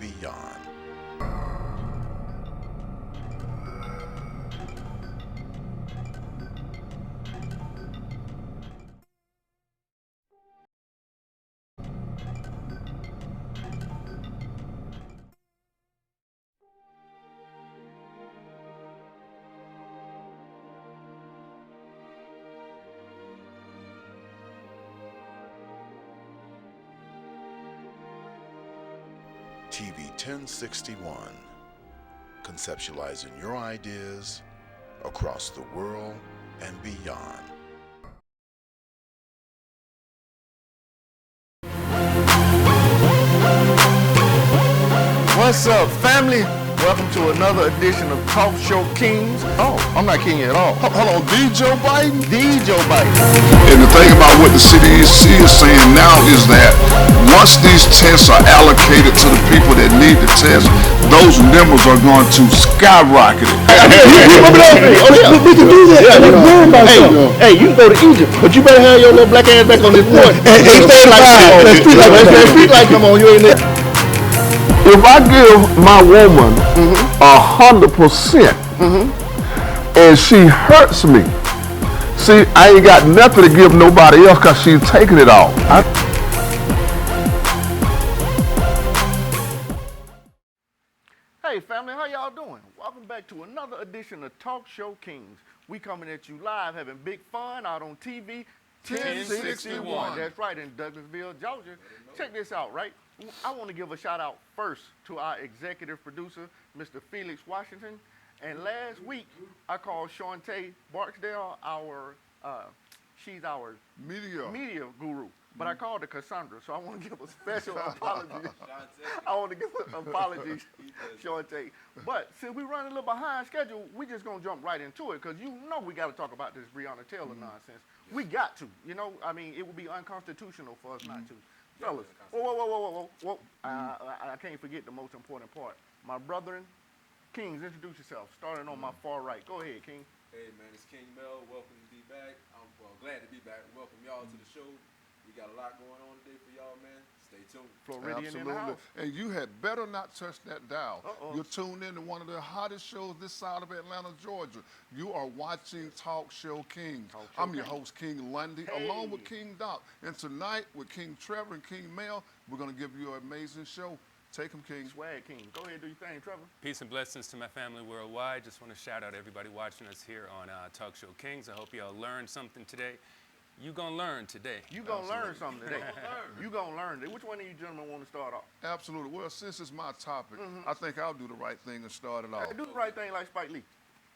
beyond. TV 1061, conceptualizing your ideas across the world and beyond. What's up, family? Welcome to another edition of Talk Show Kings. Oh, I'm not king at all. Hold on, D. Joe Biden? D. Joe Biden. And the thing about what the CDC is saying now is that once these tests are allocated to the people that need the test, those numbers are going to skyrocket it. We can do that. Hey, you can go to Egypt, but you better have your little black ass back on this porch. Hey, stand like that. Street light come on, you ain't there. If I give my woman 100% and she hurts me, see, I ain't got nothing to give nobody else because she's taking it all. Hey family, how y'all doing? Welcome back to another edition of Talk Show Kings. We coming at you live, having big fun out on TV 1061. That's right, in Douglasville, Georgia. Check this out, right? I want to give a shout out first to our executive producer, Mr. Felix Washington. And last week, I called Shante Barksdale, she's our media guru. But I called her Cassandra, so I want to give a special apology. I want to give an apology, Shante. But since we run a little behind schedule, we just going to jump right into it because you know we got to talk about this Breonna Taylor nonsense. We got to, you know, I mean, it would be unconstitutional for us not to. Fellas, whoa. I can't forget the most important part. My brethren, Kings, introduce yourself, starting on my far right. Go ahead, King. Hey, man, it's King Mel. Welcome to be back. I'm glad to be back. Welcome y'all to the show. We got a lot going on today for y'all, man. Stay tuned. Floridian in the house. And you had better not touch that dial. You're tuned in to one of the hottest shows this side of Atlanta, Georgia. You are watching Talk Show Kings. I'm your host, King Lundy, along with King Doc. And tonight, with King Trevor and King Mel, we're going to give you an amazing show. Take them, King. Swag King. Go ahead, do your thing, Trevor. Peace and blessings to my family worldwide. Just want to shout out everybody watching us here on Talk Show Kings. I hope y'all learned something today. You gonna learn today. You gonna learn something today. You gonna learn today. Which one of you gentlemen want to start off? Absolutely. Well, since it's my topic, I think I'll do the right thing and start it off. Hey, do the right thing like Spike Lee.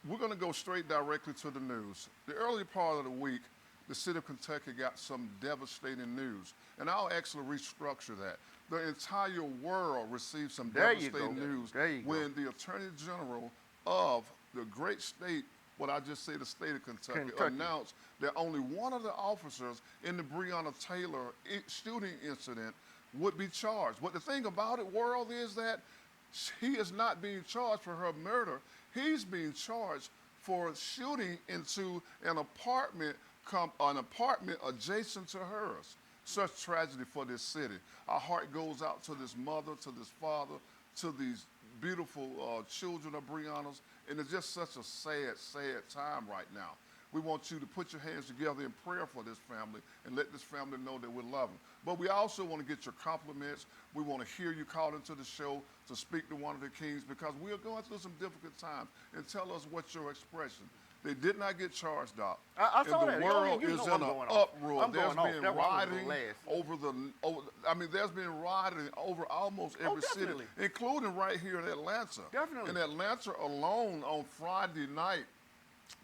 We're going to go straight directly to the news. The early part of the week, the city of Kentucky got some devastating news, and I'll actually restructure that. The entire world received some devastating news when the Attorney General of the great state, what I just say the state of Kentucky, announced that only one of the officers in the Breonna Taylor shooting incident would be charged. But the thing about it, world, is that he is not being charged for her murder. He's being charged for shooting into an apartment adjacent to hers. Such tragedy for this city. Our heart goes out to this mother, to this father, to these beautiful children of Breonna's, and it's just such a sad, sad time right now. We want you to put your hands together in prayer for this family and let this family know that we love them. But we also want to get your compliments. We want to hear you call into the show to speak to one of the kings because we are going through some difficult times, and tell us what's your expression. They did not get charged, Doc. I saw that. The world is in an uproar. There's been rioting there's been rioting over almost every city, including right here in Atlanta. Definitely. In Atlanta alone, on Friday night,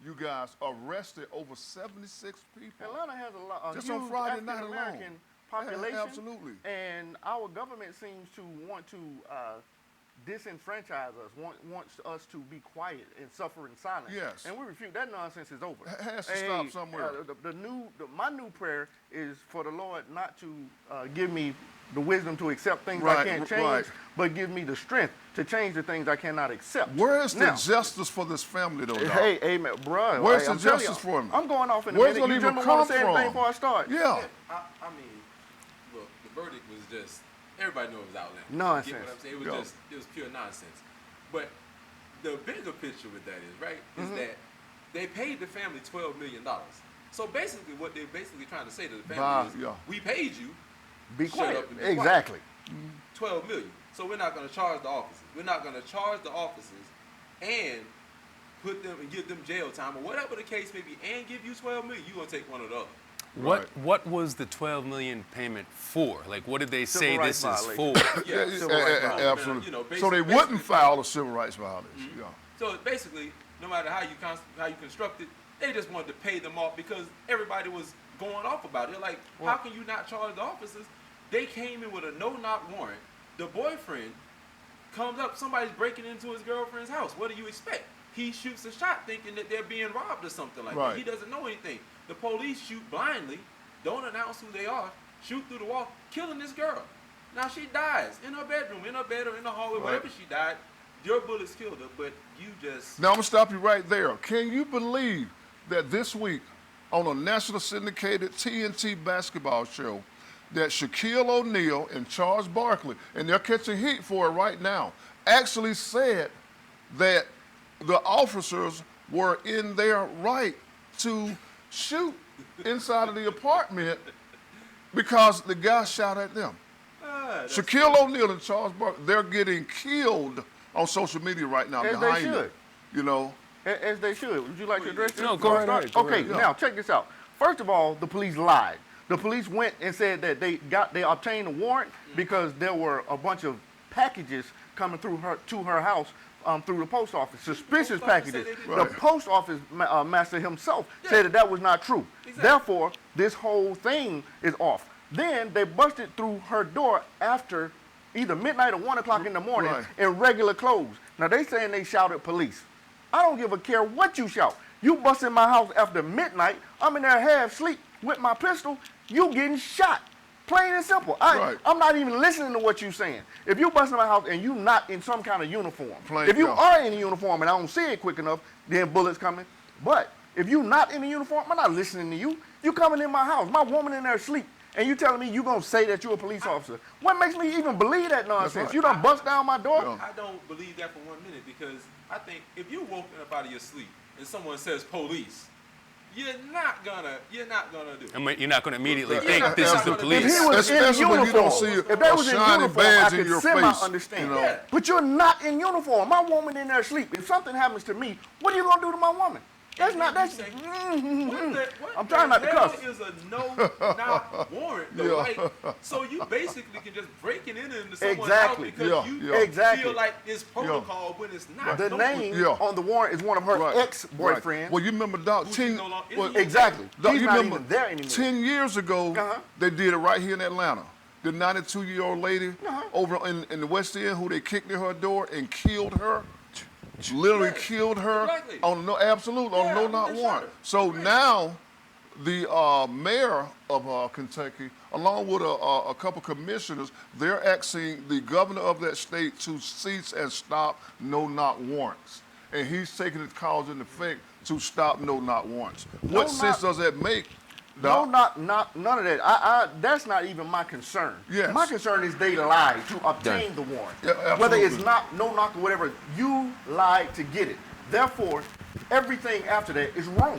you guys arrested over 76 people. Atlanta has a lot. Just on Friday night alone. African population. Absolutely. And our government seems to want to disenfranchise us, wants us to be quiet and suffer in silence. Yes. And we refute. That nonsense is over. It has to stop somewhere. My new prayer is for the Lord not to give me the wisdom to accept things I can't change, but give me the strength to change the things I cannot accept. Where is the justice for this family, though, Doc? Hey, amen, bro. Where's the justice for him? I'm going off in a Where's minute. it You even gentlemen come want to say anything from? before I start? Yeah. I mean, look, the verdict was just everybody knew it was outlandish. Nonsense. You get what I'm saying? It was Yeah. just, it was pure nonsense. But the bigger picture with that is, right, is that they paid the family $12 million. So basically what they're basically trying to say to the family is, yeah. we paid you, Be shut quiet. up and be quiet. Exactly. 12 million. So we're not going to charge the officers. We're not going to charge the officers and put them and give them jail time or whatever the case may be and give you 12 million. You're going to take one or the other. What was the 12 million payment for? Like, what did they say Civil this rights is violation. for? Yeah, Yeah, civil rights violation. absolutely. You know, So they basically- wouldn't file a civil rights violation. Yeah. So basically, no matter how you construct it, they just wanted to pay them off because everybody was going off about it. They're like, how can you not charge the officers? They came in with a no-knock warrant. The boyfriend comes up, somebody's breaking into his girlfriend's house. What do you expect? He shoots a shot thinking that they're being robbed or something like Right. that. He doesn't know anything. The police shoot blindly, don't announce who they are, shoot through the wall, killing this girl. Now she dies in her bedroom, in her bed, or in the hallway, Right. wherever she died. Your bullets killed her, but you just... Now I'm gonna stop you right there. Can you believe that this week on a national syndicated TNT basketball show that Shaquille O'Neal and Charles Barkley, and they're catching heat for it right now, actually said that the officers were in their right to shoot inside of the apartment because the guy shot at them. that's Shaquille O'Neal and Charles Barkley, they're getting killed on social media right now As they behind should. it. You know, As they should. Would you like to address this? No, go right ahead, go Okay, right ahead. now check this out. First of all, the police lied. The police went and said that they obtained a warrant because there were a bunch of packages coming through to her house through the post office. Suspicious post office packages. said they did The that. post office master himself said that was not true. Exactly. Therefore, this whole thing is off. Then they busted through her door after either midnight or 1 o'clock in the morning Right. in regular clothes. Now they saying they shouted police. I don't give a care what you shout. You bust in my house after midnight, I'm in there half asleep with my pistol, you getting shot. Plain and simple. Right. I'm not even listening to what you saying. If you bust in my house and you not in some kind of uniform, Plain, if you yeah. are in a uniform and I don't see it quick enough, then bullets coming. But if you not in a uniform, I'm not listening to you. You coming in my house, my woman in there asleep, and you telling me you gonna say that you're a police officer. What makes me even believe that nonsense? right. You done bust down my door? Yeah. I don't believe that for 1 minute because I think if you woken up out of your sleep and someone says police, you're not gonna do it. I mean, you're not going to immediately Yeah, think yeah, this is the yeah. If police. he was in Especially when you don't uniform, see if they a was in shiny uniform, I badge in could your semi face, understand. you know. Yeah. But you're not in uniform. My woman in there asleep. If something happens to me, what are you gonna do to my woman? That's not. That's. What I'm trying not to hell cuss. is a no-knock warrant, though, Yeah. right? So you basically can just break it into someone's Exactly. house because Yeah, you yeah. Exactly. feel like it's protocol when it's not. The Don't- name Yeah. on the warrant is one of her Right. ex-boyfriends. Right. Well, you remember, Doc, Who 10, she no longer is well, anymore. Exactly. Doc, She's you not remember even there anymore. 10 years ago, Uh-huh. they did it right here in Atlanta. The 92-year-old lady over in the West End who they kicked in her door and killed her. Literally Right. killed her Exactly. on no absolute on Yeah, no knock they shot warrant. her. So Right. now the mayor of Kentucky, along with a couple commissioners, they're asking the governor of that state to cease and stop no-knock warrants. And he's taking the cause in effect to stop no-knock warrants. What sense does that make? No, Doc? not none of that. That's not even my concern. Yes. My concern is they lied to obtain the warrant. Yeah, Whether it's absolutely. not no knock or whatever, you lied to get it. Therefore, everything after that is wrong.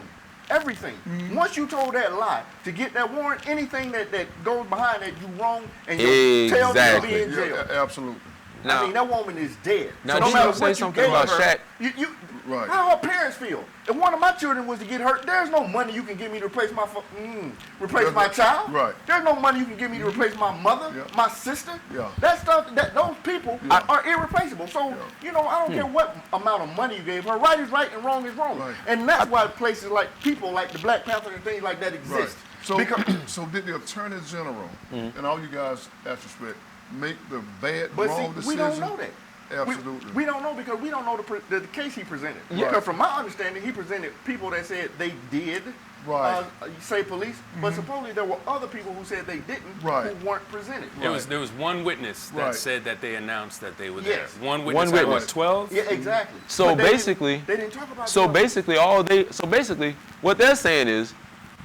Everything. Mm-hmm. Once you told that lie to get that warrant, anything that goes behind that, you wrong, and your tail will Exactly. be in Yeah, jail. absolutely. Now- I mean, that woman is dead. Now, no did matter you say what you something gave about her, Shaq? Right. How her parents feel? If one of my children was to get hurt, there's no money you can give me to replace my child. Right. There's no money you can give me to replace my mother, Yeah. my sister. Yeah. That stuff, those people Yeah. are irreplaceable. So, I don't care what amount of money you gave her. Right is right and wrong is wrong. Right. And that's why places like people like the Black Panther and things like that Right. exist. So, Because, so did the Attorney General and all you guys, as respect, make the bad, but wrong see, we decision? don't know that. Absolutely. We don't know because we don't know the case he presented. Yeah. Because from my understanding, he presented people that said they did Right. say police, but supposedly there were other people who said they didn't Right. who weren't presented. There was one witness that Right. said that they announced that they were Yes. there. One witness. Out of witness. what, 12? Yeah, exactly. So But they didn't- basically- they didn't talk about So that. basically, what they're saying is,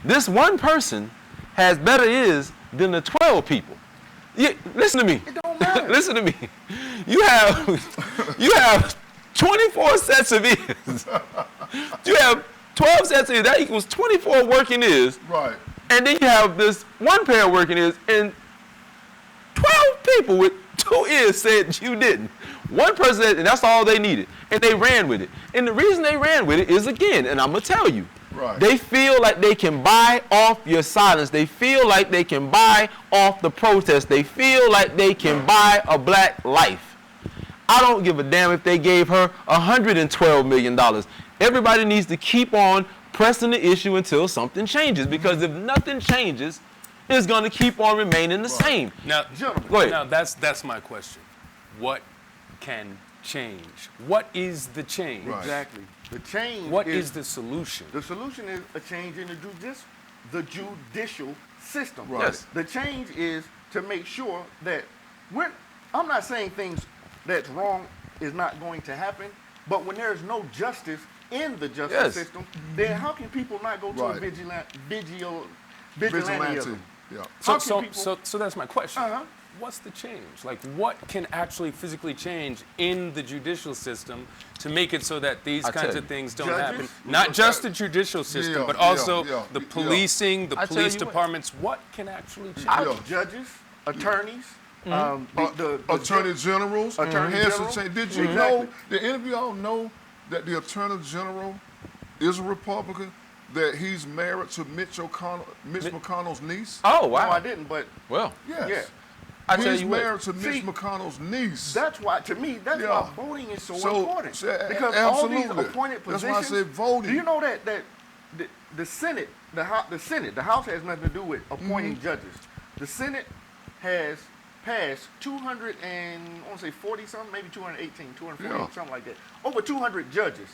this one person has better ears than the 12 people. Yeah, listen to me. It don't saying. Listen to me. You have 24 sets of ears. You have 12 sets of ears. That equals 24 working ears. Right. And then you have this one pair of working ears, and 12 people with 2 ears said you didn't. One person said, and that's all they needed. And they ran with it. And the reason they ran with it is, again, and I'm going to tell you, Right. they feel like they can buy off your silence. They feel like they can buy off the protest. They feel like they can buy a black life. I don't give a damn if they gave her $112 million. Everybody needs to keep on pressing the issue until something changes, because if nothing changes, it's going to keep on remaining the same. Now, Gentlemen. Go ahead. now that's my question. What can change? What is the change? Right. Exactly. The change What is the solution? The solution is a change in the judicial system. Right. Yes. The change is to make sure that I'm not saying things that's wrong is not going to happen, but when there's no justice in the justice Yes. system, then how can people not go to a Right. vigilantism? Vigilante. Yeah. How So, can so, people- so that's my question. Uh-huh. What's the change? Like, what can actually physically change in the judicial system to make it so that these I kinds tell of you. things don't Judges? happen? Not just the judicial system, Yeah, but yeah, also yeah, the yeah. policing, the I tell police you what. departments. What can actually change? Yeah. Judges, attorneys, the Attorney Generals. Attorney has to General. change. Did you Exactly. know, did any of y'all know that the Attorney General is a Republican? That he's married to Mitch McConnell's niece? Oh, No, wow. I didn't, but Yes. yeah. I tell He's you what. married to Mitch See, McConnell's niece. That's why, to me, that's Yeah. why voting is so important. Because absolutely. all these appointed That's positions. why I said voting. Do you know that the Senate, the House has nothing to do with appointing Mm-hmm. judges. The Senate has passed 200 and I want to say 40 something, maybe 218, 248, Yeah. something like that. Over 200 judges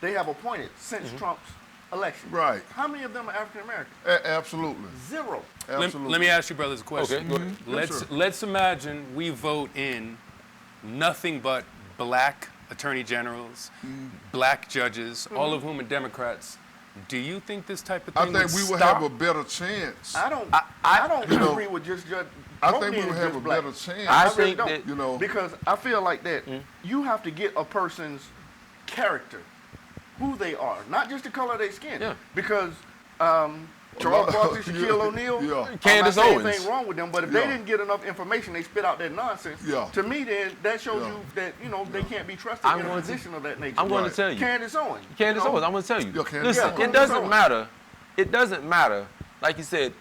they have appointed since Trump's election. Right. How many of them are African American? Absolutely. Zero. Absolutely. Let me ask you brothers a question. Okay, go ahead. Let's imagine we vote in nothing but black attorney generals, black judges, all of whom are Democrats. Do you think this type of I thing think we would stop? have a better chance. I don't you know, agree with just judge. I voting think we is would have just a black. better chance. I really think don't. that- You know. Because I feel like that you have to get a person's character, who they are, not just the color of their skin. Yeah. Because Charles Barkley, Shaquille O'Neal, Yeah. I'm Candace not saying Owens. anything wrong with them, but if they Yeah. didn't get enough information, they spit out that nonsense. Yeah. To me, then that shows Yeah. you that they can't be trusted I'm in a going to- position of that nature. I'm going Right. to tell you. Candace Owens. Candace you know? Owens, I'm going to tell you. Yeah, Candace Listen, Owens. it doesn't matter. It doesn't matter, like you said,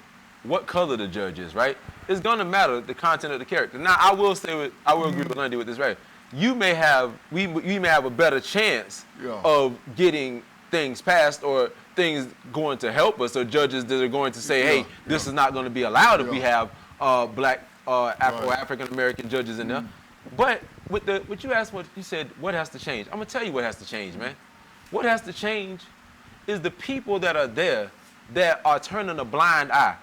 what color the judge is, right? It's going to matter the content of the character. Now, I will agree with Lundy with this, right? We may have a better chance Yeah. of getting things passed or things going to help us, or judges that are going to say, hey, this is not going to be allowed if we Yeah. have black or Right. African American judges in there. But with what you asked, what you said, what has to change? I'm gonna tell you what has to change, man. What has to change is the people that are there that are turning a blind eye.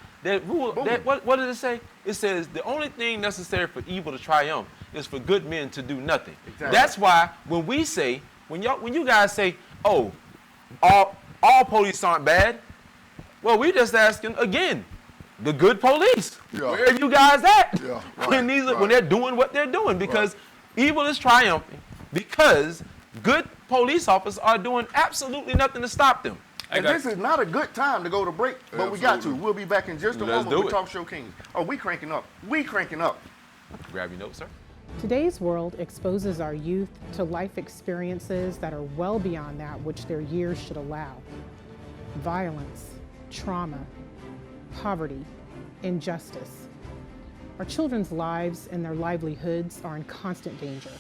What does it say? It says the only thing necessary for evil to triumph is for good men to do nothing. Exactly. That's why when we say, when you guys say, oh, all police aren't bad, well, we just asking again, the good police. Yeah. Where are you guys at? Yeah, when right, when they're doing what they're doing, because evil is triumphing, because good police officers are doing absolutely nothing to stop them. And this is not a good time to go to break, but we got to. Absolutely. We'll be back in just a Let's moment do with it. Talk Show Kings. Oh, we cranking up. We cranking up. Grab your notes, sir. Today's world exposes our youth to life experiences that are well beyond that which their years should allow. Violence, trauma, poverty, injustice. Our children's lives and their livelihoods are in constant danger.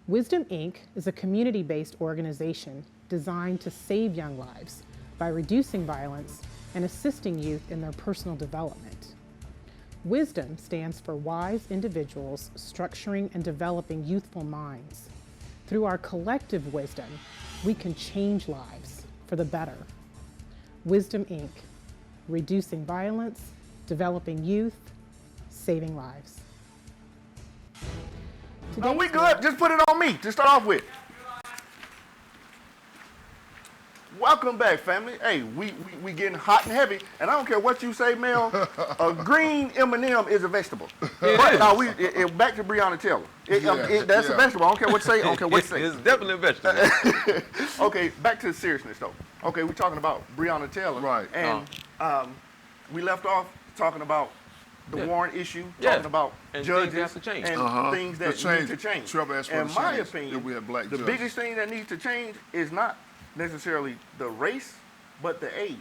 Wisdom Inc. is a community-based organization designed to save young lives by reducing violence and assisting youth in their personal development. Wisdom stands for wise individuals structuring and developing youthful minds. Through our collective wisdom, we can change lives for the better. Wisdom Inc., reducing violence, developing youth, saving lives. No, we good. Just put it on me to start off with. Welcome back, family. Hey, we getting hot and heavy, and I don't care what you say, Mel. A green M&M is a vegetable. But now back to Breonna Taylor. That's a vegetable. I don't care what you say. I don't care what you say. It's definitely a vegetable. Okay, back to the seriousness though. Okay, we're talking about Breonna Taylor. Right. And we left off talking about the Warren issue, talking about And judges things have to change. and things that need to change. Trevor asked for In the my change, opinion, if we had black the judges. biggest thing that needs to change is not necessarily the race, but the age.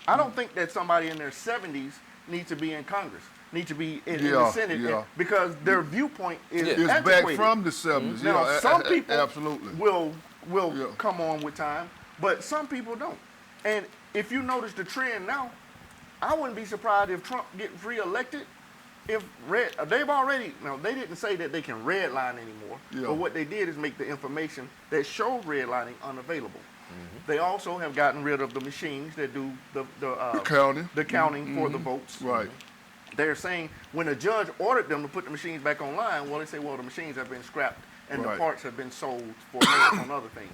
I don't think that somebody in their 70s needs to be in Congress, need to be in the Senate, because their viewpoint is It's back antiquated. from the 70s. Now, some people absolutely will come on with time, but some people don't. And if you notice the trend now, I wouldn't be surprised if Trump gets reelected. If they've already, now they didn't say that they can redline anymore, but what they did is make the information that showed redlining unavailable. They also have gotten rid of the machines that do the counting for the votes. Right. They're saying when a judge ordered them to put the machines back online, well, they say, well, the machines have been scrapped and the parts have been sold for minutes on other things.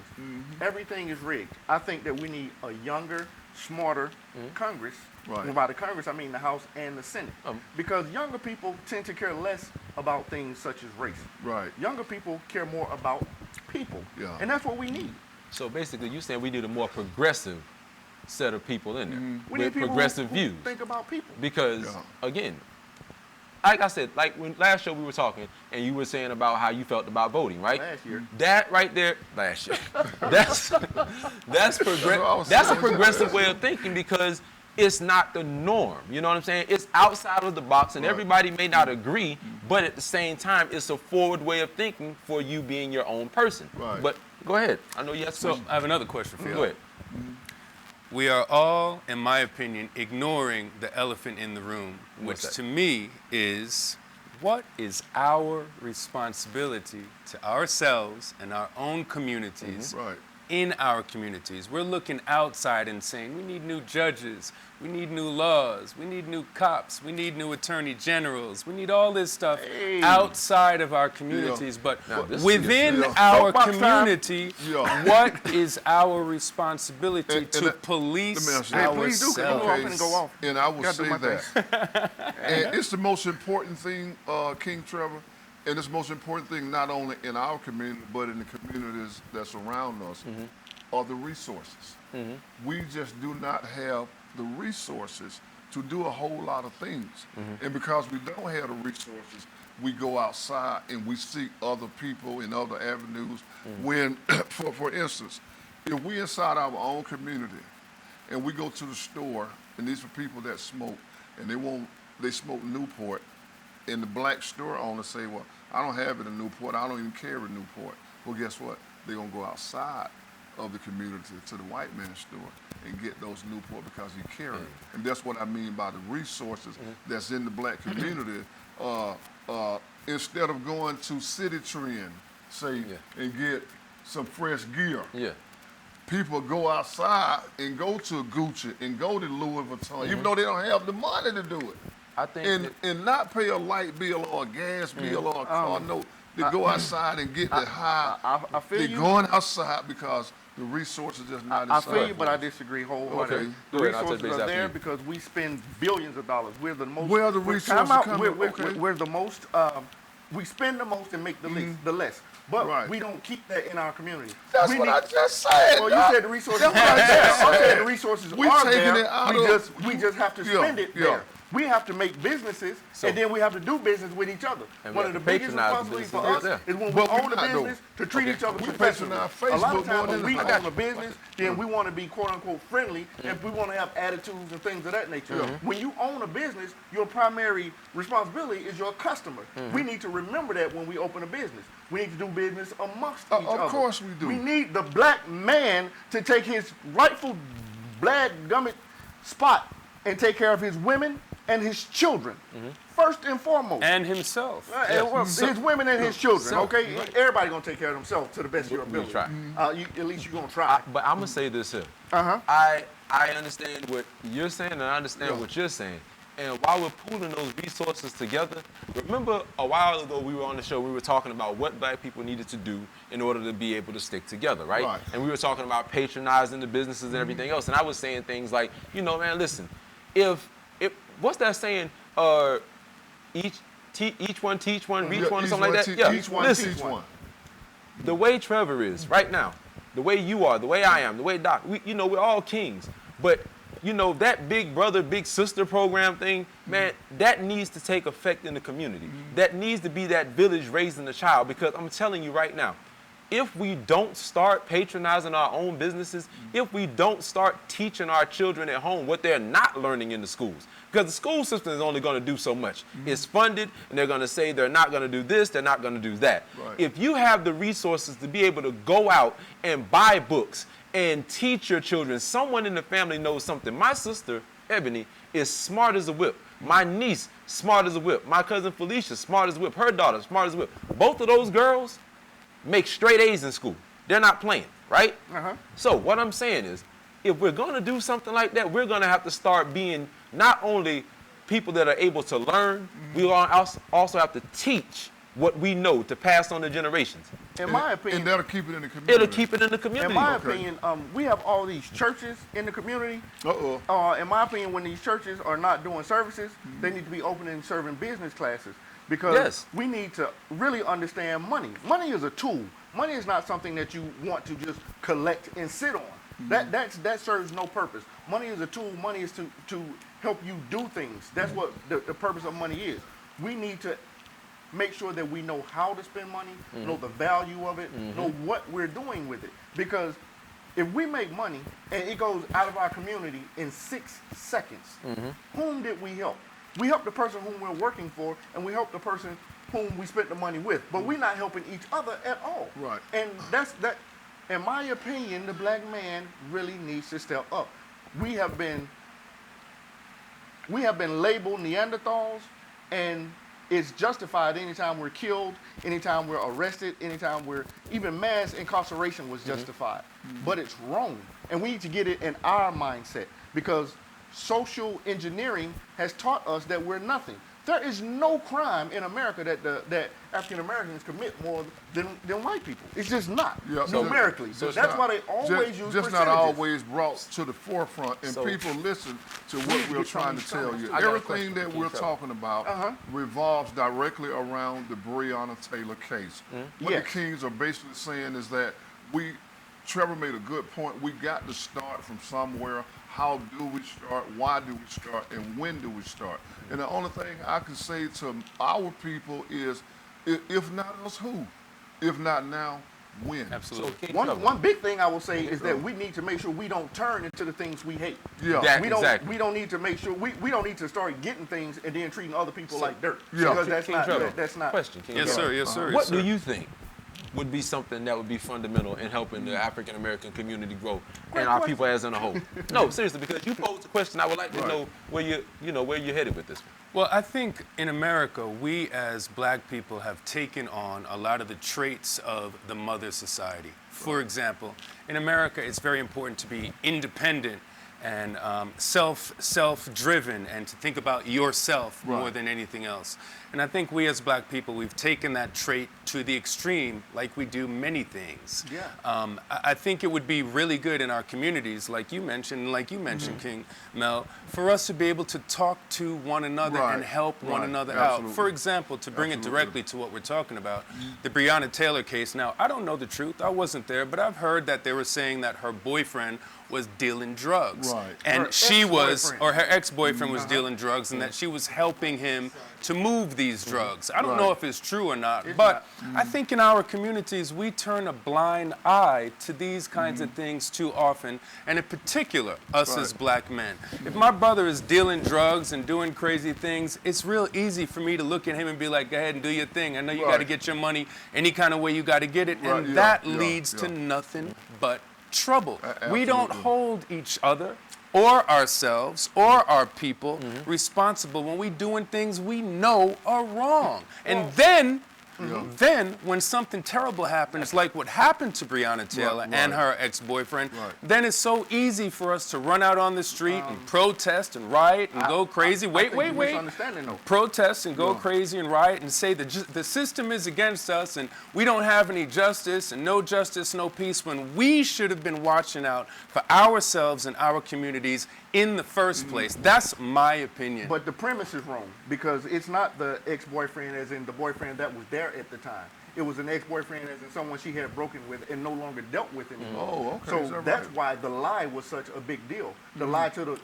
Everything is rigged. I think that we need a younger, smarter Congress. Right. And by the Congress, I mean the House and the Senate. Because younger people tend to care less about things such as race. Right. Younger people care more about people. Yeah. And that's what we need. So basically, you're saying we need a more progressive set of people in there We need with people progressive who views. think about people. Because again, like I said, like when last show we were talking, and you were saying about how you felt about voting, right? Last year. That right there, last year. that's a progressive way of thinking because it's not the norm. You know what I'm saying? It's outside of the box, and everybody may not agree, but at the same time, it's a forward way of thinking for you being your own person. Right. But go ahead. I know you have So I have another question for you. Go ahead. We are all, in my opinion, ignoring the elephant in the room, which What's that? to me is what is our responsibility to ourselves and our own communities Right. in our communities. We're looking outside and saying we need new judges, we need new laws, we need new cops, we need new attorney generals, we need all this stuff outside of our communities. But within our Soapbox time. community, what is our responsibility to police let me ask you that. Please do, 'cause I'm ourselves? gonna go off. And I will Gotta do say my that. And it's the most important thing, King Trevor, and it's the most important thing not only in our community, but in the communities that surround us, are the resources. We just do not have the resources to do a whole lot of things. And because we don't have the resources, we go outside and we seek other people in other avenues. When, for instance, if we inside our own community and we go to the store, and these are people that smoke, and they smoke Newport, and the black store owner say, well, I don't have it in Newport, I don't even carry Newport. Well, guess what? They're gonna go outside of the community to the white man's store and get those Newport because he carry it. And that's what I mean by the resources that's in the black community. Instead of going to City Trend, say, and get some fresh gear. People go outside and go to Gucci and go to Louis Vuitton, even though they don't have the money to do it. I think And not pay a light bill or a gas bill or a car note. They go outside and get the high. I feel They're you. going outside because the resources just not I inside. feel you, but I disagree wholeheartedly. Okay. The Go ahead, I'll touch resources base are after there you. because we spend billions of dollars. We're the most. Where are the we're- resources time out. coming? We're Okay. the most. We spend the most and make the least, the less. But Right. we don't keep that in our community. That's we what need- I just said. Well, Doc. you said the resources That's are what I there. just I said said. the resources We are taking there. it out we of- just have to Yeah, spend it yeah. there. We have to make businesses, and then we have to do business with each other. And we One have of to the biggest patronize the responsibilities for businesses us there. is when we But we're own a not, though. business to treat each other We professionally. patronize A lot Facebook of times more when than we the- own a business, then we want to be quote unquote friendly, and we want to have attitudes and things of that nature. When you own a business, your primary responsibility is your customer. We need to remember that when we open a business. We need to do business amongst each other. Of course we do. We need the black man to take his rightful black gummit spot and take care of his women and his children. First and foremost. And himself. His women and his children, so- okay? Everybody gonna take care of themselves to the best of your ability. try. At least you're gonna try. But I'm gonna say this here. Uh-huh. I understand what you're saying, and I understand what you're saying. And while we're pooling those resources together, remember a while ago we were on the show, we were talking about what black people needed to do in order to be able to stick together, right? Right. And we were talking about patronizing the businesses and everything else. And I was saying things like, you know, man, listen, if what's that saying? Each one teach one, reach one, or something like that. Each one listen, teach one. the way Trevor is right now, the way you are, the way I am, the way Doc, we're all kings. But, that big brother, big sister program thing, man, that needs to take effect in the community. That needs to be that village raising the child, because I'm telling you right now, if we don't start patronizing our own businesses, if we don't start teaching our children at home what they're not learning in the schools, because the school system is only going to do so much. It's funded, and they're going to say they're not going to do this, they're not going to do that. Right. If you have the resources to be able to go out and buy books and teach your children, someone in the family knows something. My sister, Ebony, is smart as a whip. My niece, smart as a whip. My cousin Felicia, smart as a whip. Her daughter, smart as a whip. Both of those girls make straight A's in school. They're not playing, right? So what I'm saying is, if we're going to do something like that, we're going to have to start being not only people that are able to learn, we also have to teach what we know to pass on to generations. In my opinion, And that'll keep it in the community. It'll keep it in the community. in my opinion, we have all these churches in the community. In my opinion, when these churches are not doing services, they need to be opening and serving business classes, because Yes. we need to really understand money. Money is a tool. Money is not something that you want to just collect and sit on. That serves no purpose. Money is a tool. Money is to help you do things. That's what the purpose of money is. We need to make sure that we know how to spend money, know the value of it, know what we're doing with it. Because if we make money and it goes out of our community in 6 seconds, whom did we help? We help the person whom we're working for, and we help the person whom we spent the money with. But we're not helping each other at all. Right. And that's that. In my opinion, the black man really needs to step up. We have been labeled Neanderthals, and it's justified anytime we're killed, anytime we're arrested, anytime even mass incarceration was justified. But it's wrong. And we need to get it in our mindset, because social engineering has taught us that we're nothing. There is no crime in America that African Americans commit more than white people. It's just not, numerically. So that's why they always use just percentages. not always brought to the forefront, and So- people listen to what we're trying to tell you. I got a Everything question that for we're you, Trevor. talking about revolves directly around the Breonna Taylor case. What Yes. the Kings are basically saying is that Trevor made a good point. We got to start from somewhere. How do we start? Why do we start? And when do we start? And the only thing I can say to our people is, if not us, who? If not now, when? Absolutely. One big thing I will say is that we need to make sure we don't turn into the things we hate. Yeah. Exactly. We don't need to make sure we don't need to start getting things and then treating other people like dirt. Yeah. Because that's King not Trevor, that's not. question. King Yes, Trevor. sir. Yes, sir. What yes, sir. do you think would be something that would be fundamental in helping the African American community grow and our people as in a whole? No, seriously, because you posed a question, I would like to know where you're headed with this one. Well, I think in America, we as black people have taken on a lot of the traits of the mother society. For example, in America, it's very important to be independent and self-driven, and to think about yourself more than anything else. And I think we as black people, we've taken that trait to the extreme, like we do many things. Yeah. I think it would be really good in our communities, like you mentioned, King Mel, for us to be able to talk to one another and help one another out. Absolutely. For example, to bring it directly to what we're talking about, the Breonna Taylor case. Now, I don't know the truth. I wasn't there, but I've heard that they were saying that her boyfriend was dealing drugs. Right. And Her she was, ex-boyfriend. or her ex-boyfriend was dealing drugs, and that she was helping him to move these drugs. I don't know if it's true or not, but I think in our communities, we turn a blind eye to these kinds of things too often, and in particular, us as black men. If my brother is dealing drugs and doing crazy things, it's real easy for me to look at him and be like, go ahead and do your thing. I know you got to get your money any kind of way you got to get it, Right, and yeah, that yeah, leads to yeah. nothing but trouble. We don't Absolutely. hold each other or ourselves or our people responsible when we doing things we know are wrong. And then Then, when something terrible happens, like what happened to Breonna Taylor and her ex-boyfriend, then it's so easy for us to run out on the street and protest and riot and go crazy. Wait. Protest and go crazy and riot and say the system is against us and we don't have any justice and no justice, no peace, when we should have been watching out for ourselves and our communities in the first place. That's my opinion. But the premise is wrong, because it's not the ex-boyfriend as in the boyfriend that was there at the time. It was an ex-boyfriend as in someone she had broken with and no longer dealt with anymore. Oh, okay. So that's why the lie was such a big deal. The lie to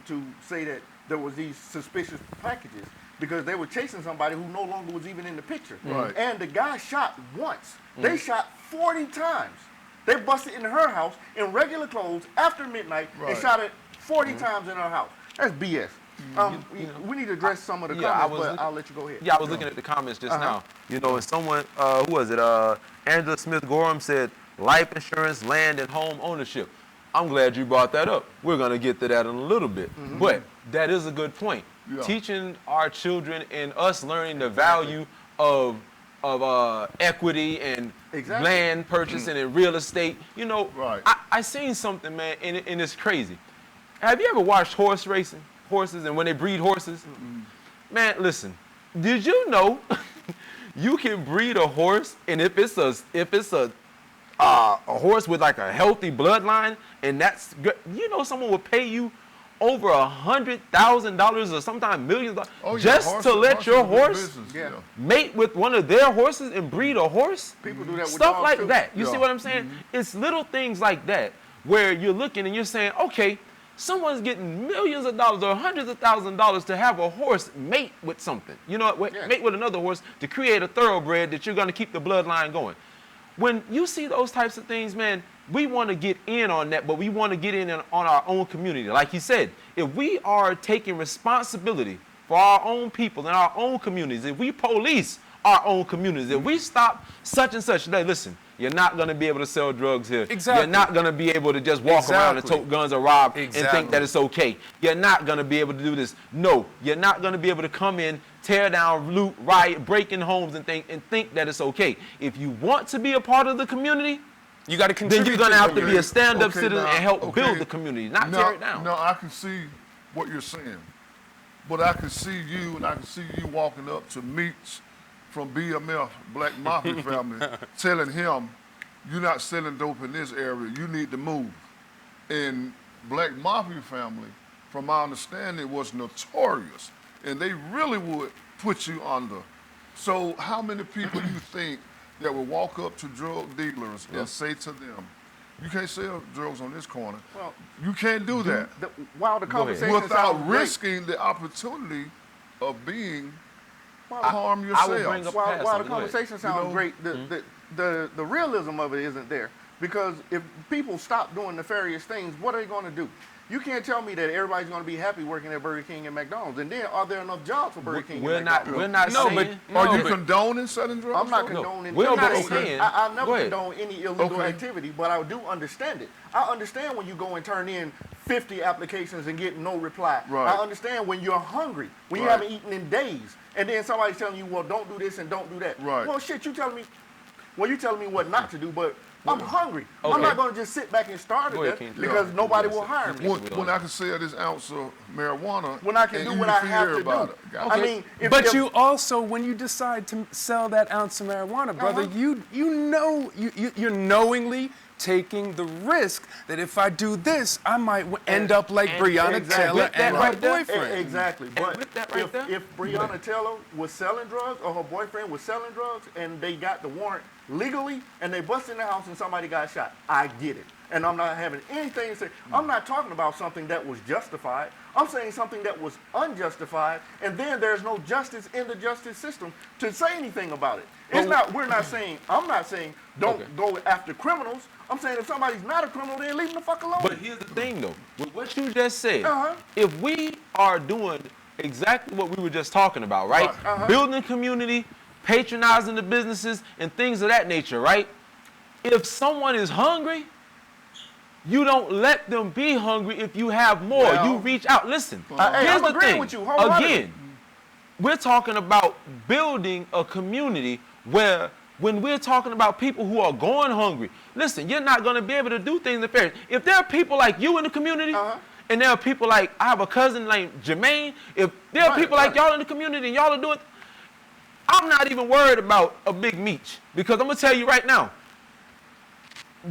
say that there was these suspicious packages, because they were chasing somebody who no longer was even in the picture. Right. And the guy shot once. They shot 40 times. They busted in her house in regular clothes after midnight and shot it 40 times in her house. That's BS. We need to address some of the comments, but I'll let you go ahead. Yeah, I was looking at the comments just now. You know, and someone, who was it? Angela Smith Gorham said, life insurance, land, and home ownership. I'm glad you brought that up. We're going to get to that in a little bit. But that is a good point. Yeah. Teaching our children and us learning the value of equity and land purchasing and real estate. You know, I seen something, man, and it's crazy. Have you ever watched horse racing? Horses, and when they breed horses? Man, listen, did you know you can breed a horse, and if it's a horse with like a healthy bloodline, and that's good, you know, someone would pay you over $100,000 or sometimes millions of dollars just to let your horse mate with one of their horses and breed a horse. People do that with stuff dogs like too. that. You see what I'm saying? It's little things like that where you're looking and you're saying, okay, someone's getting millions of dollars or hundreds of thousands of dollars to have a horse mate with something. You know, mate with another horse to create a thoroughbred that you're going to keep the bloodline going. When you see those types of things, man, we want to get in on that, but we want to get in on our own community. Like he said, if we are taking responsibility for our own people and our own communities, if we police our own communities, if we stop such and such, hey, listen, you're not going to be able to sell drugs here. Exactly. You're not going to be able to just walk around and tote guns or rob and think that it's okay. You're not going to be able to do this. No, you're not going to be able to come in, tear down, loot, riot, break in homes and think that it's okay. If you want to be a part of the community, you got to contribute. Then you're going to have to be a stand-up citizen and help build the community, not tear it down. No, I can see what you're saying. But I can see you, and I can see you walking up to Meeks from BMF, Black Mafia family, telling him, you're not selling dope in this area, you need to move. And Black Mafia family, from my understanding, was notorious, and they really would put you under. So how many people you think that would walk up to drug dealers and say to them, you can't sell drugs on this corner. Well, you can't do that. While the conversation without sounds risking the opportunity of being harm yourself. While the conversation sounds great, the realism of it isn't there. Because if people stop doing nefarious things, what are they going to do? You can't tell me that everybody's going to be happy working at Burger King and McDonald's. And then, are there enough jobs for Burger King and McDonald's? We're not saying. Are you condoning selling drugs? I'm not condoning. I never condone any illegal activity, but I do understand it. I understand when you go and turn in 50 applications and get no reply. I understand when you're hungry, when you haven't eaten in days, and then somebody's telling you, well, don't do this and don't do that. Well, shit, you telling me what not to do, but I'm hungry. I'm not going to just sit back and starve to death because nobody will hire me. When I can sell this ounce of marijuana, when I can do what I have to do. I mean, but you also, when you decide to sell that ounce of marijuana, brother, you're knowingly taking the risk that if I do this, I might end up like Breonna Taylor and her boyfriend. Exactly. But if Breonna Taylor was selling drugs or her boyfriend was selling drugs and they got the warrant legally and they busted in the house and somebody got shot, I get it. And I'm not having anything to say. I'm not talking about something that was justified. I'm saying something that was unjustified, and then there's no justice in the justice system to say anything about it. I'm not saying don't go after criminals. I'm saying if somebody's not a criminal, then leave them the fuck alone. But here's the thing, though. With what you just said, if we are doing exactly what we were just talking about, right? Building community, patronizing the businesses, and things of that nature, right? If someone is hungry, you don't let them be hungry if you have more. You reach out. Listen, here's the thing. With you. Again, we're talking about building a community where when we're talking about people who are going hungry, listen, you're not going to be able to do things in fairness. If there are people like you in the community, and there are people like, I have a cousin named Jermaine, if there are people like y'all in the community and y'all are doing, I'm not even worried about a big meech, because I'm going to tell you right now,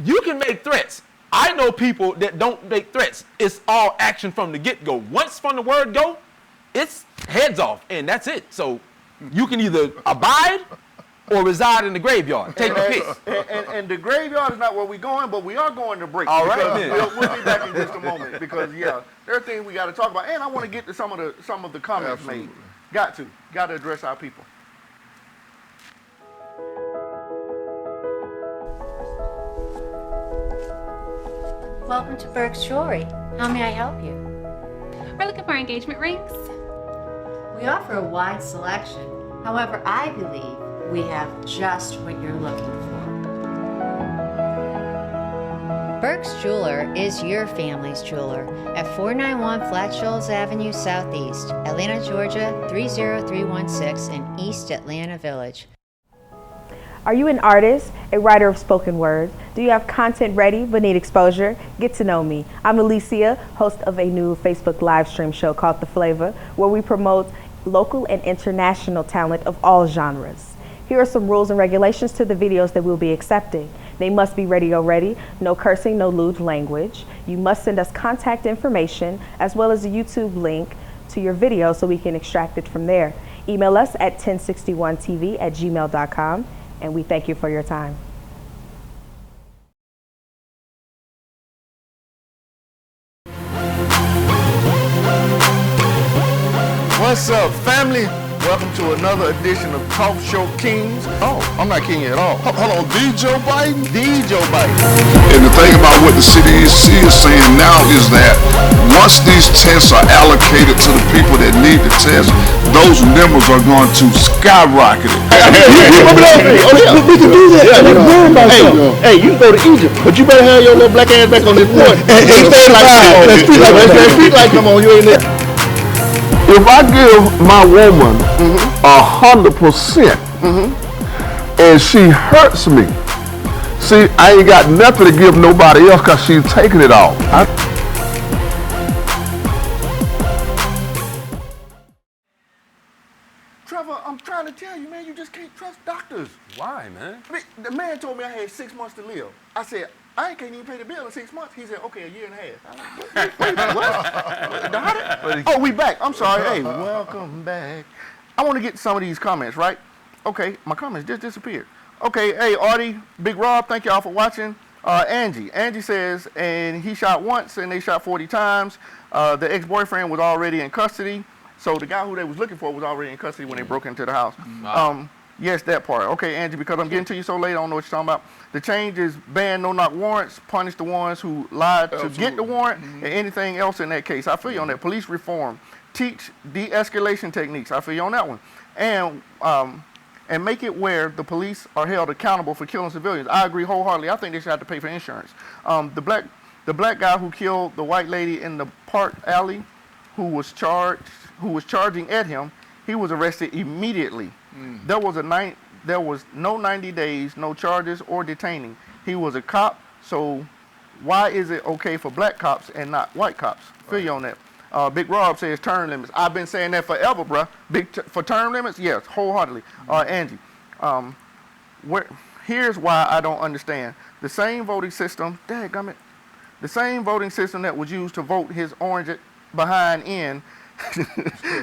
you can make threats. I know people that don't make threats. It's all action from the get-go. Once from the word go, it's heads off, and that's it. So you can either abide or reside in the graveyard. Take your pick. And the graveyard is not where we're going, but we are going to break. All right, then. We'll be back in just a moment because, yeah, there are things we got to talk about. And I want to get to some of the comments made. Got to address our people. Welcome to Burke's Jewelry. How may I help you? We're looking for engagement rings. We offer a wide selection. However, I believe we have just what you're looking for. Burke's Jeweler is your family's jeweler at 491 Flat Shoals Avenue Southeast, Atlanta, Georgia 30316 in East Atlanta Village. Are you an artist, a writer of spoken word? Do you have content ready but need exposure? Get to know me. I'm Alicia, host of a new Facebook live stream show called The Flavor, where we promote local and international talent of all genres. Here are some rules and regulations to the videos that we'll be accepting. They must be radio ready, no cursing, no lewd language. You must send us contact information as well as a YouTube link to your video so we can extract it from there. Email us at 1061tv@gmail.com. And we thank you for your time. What's up, family? Welcome to another edition of Talk Show Kings. Oh, I'm not king at all. Hold on, D. Joe Biden? D. Joe Biden. And the thing about what the CDC is saying now is that once these tests are allocated to the people that need the test, those numbers are going to skyrocket it. We can do that. Hey, you can go to Egypt, but you better have your little black ass back on this point. Hey, street light come on, you ain't there. If I give my woman 100% and she hurts me, see, I ain't got nothing to give nobody else because she's taking it all. Trevor, I'm trying to tell you, man, you just can't trust doctors. Why, man? I mean, the man told me I had 6 months to live. I said, I can't even pay the bill in 6 months. He said, okay, a year and a half. Wait, what? Oh, we back. I'm sorry. Hey, welcome back. I want to get to some of these comments, right? Okay, my comments just disappeared. Okay, hey, Artie, Big Rob, thank y'all for watching. Angie says, and he shot once and they shot 40 times. The ex-boyfriend was already in custody. So the guy who they was looking for was already in custody when they broke into the house. Yes, that part. Okay, Angie, because I'm getting to you so late, I don't know what you're talking about. The change is ban no-knock warrants, punish the ones who lied to get the warrant, and anything else in that case. I feel you on that. Police reform. Teach de-escalation techniques. I feel you on that one. And make it where the police are held accountable for killing civilians. I agree wholeheartedly. I think they should have to pay for insurance. The black guy who killed the white lady in the park alley, who was charging at him, he was arrested immediately. There was no 90 days, no charges or detaining. He was a cop, so why is it okay for black cops and not white cops? Feel you on that. Big Rob says term limits. I've been saying that forever, bruh. For term limits, yes, wholeheartedly. Angie, here's why I don't understand. The same voting system, dadgummit, the same voting system that was used to vote his orange behind in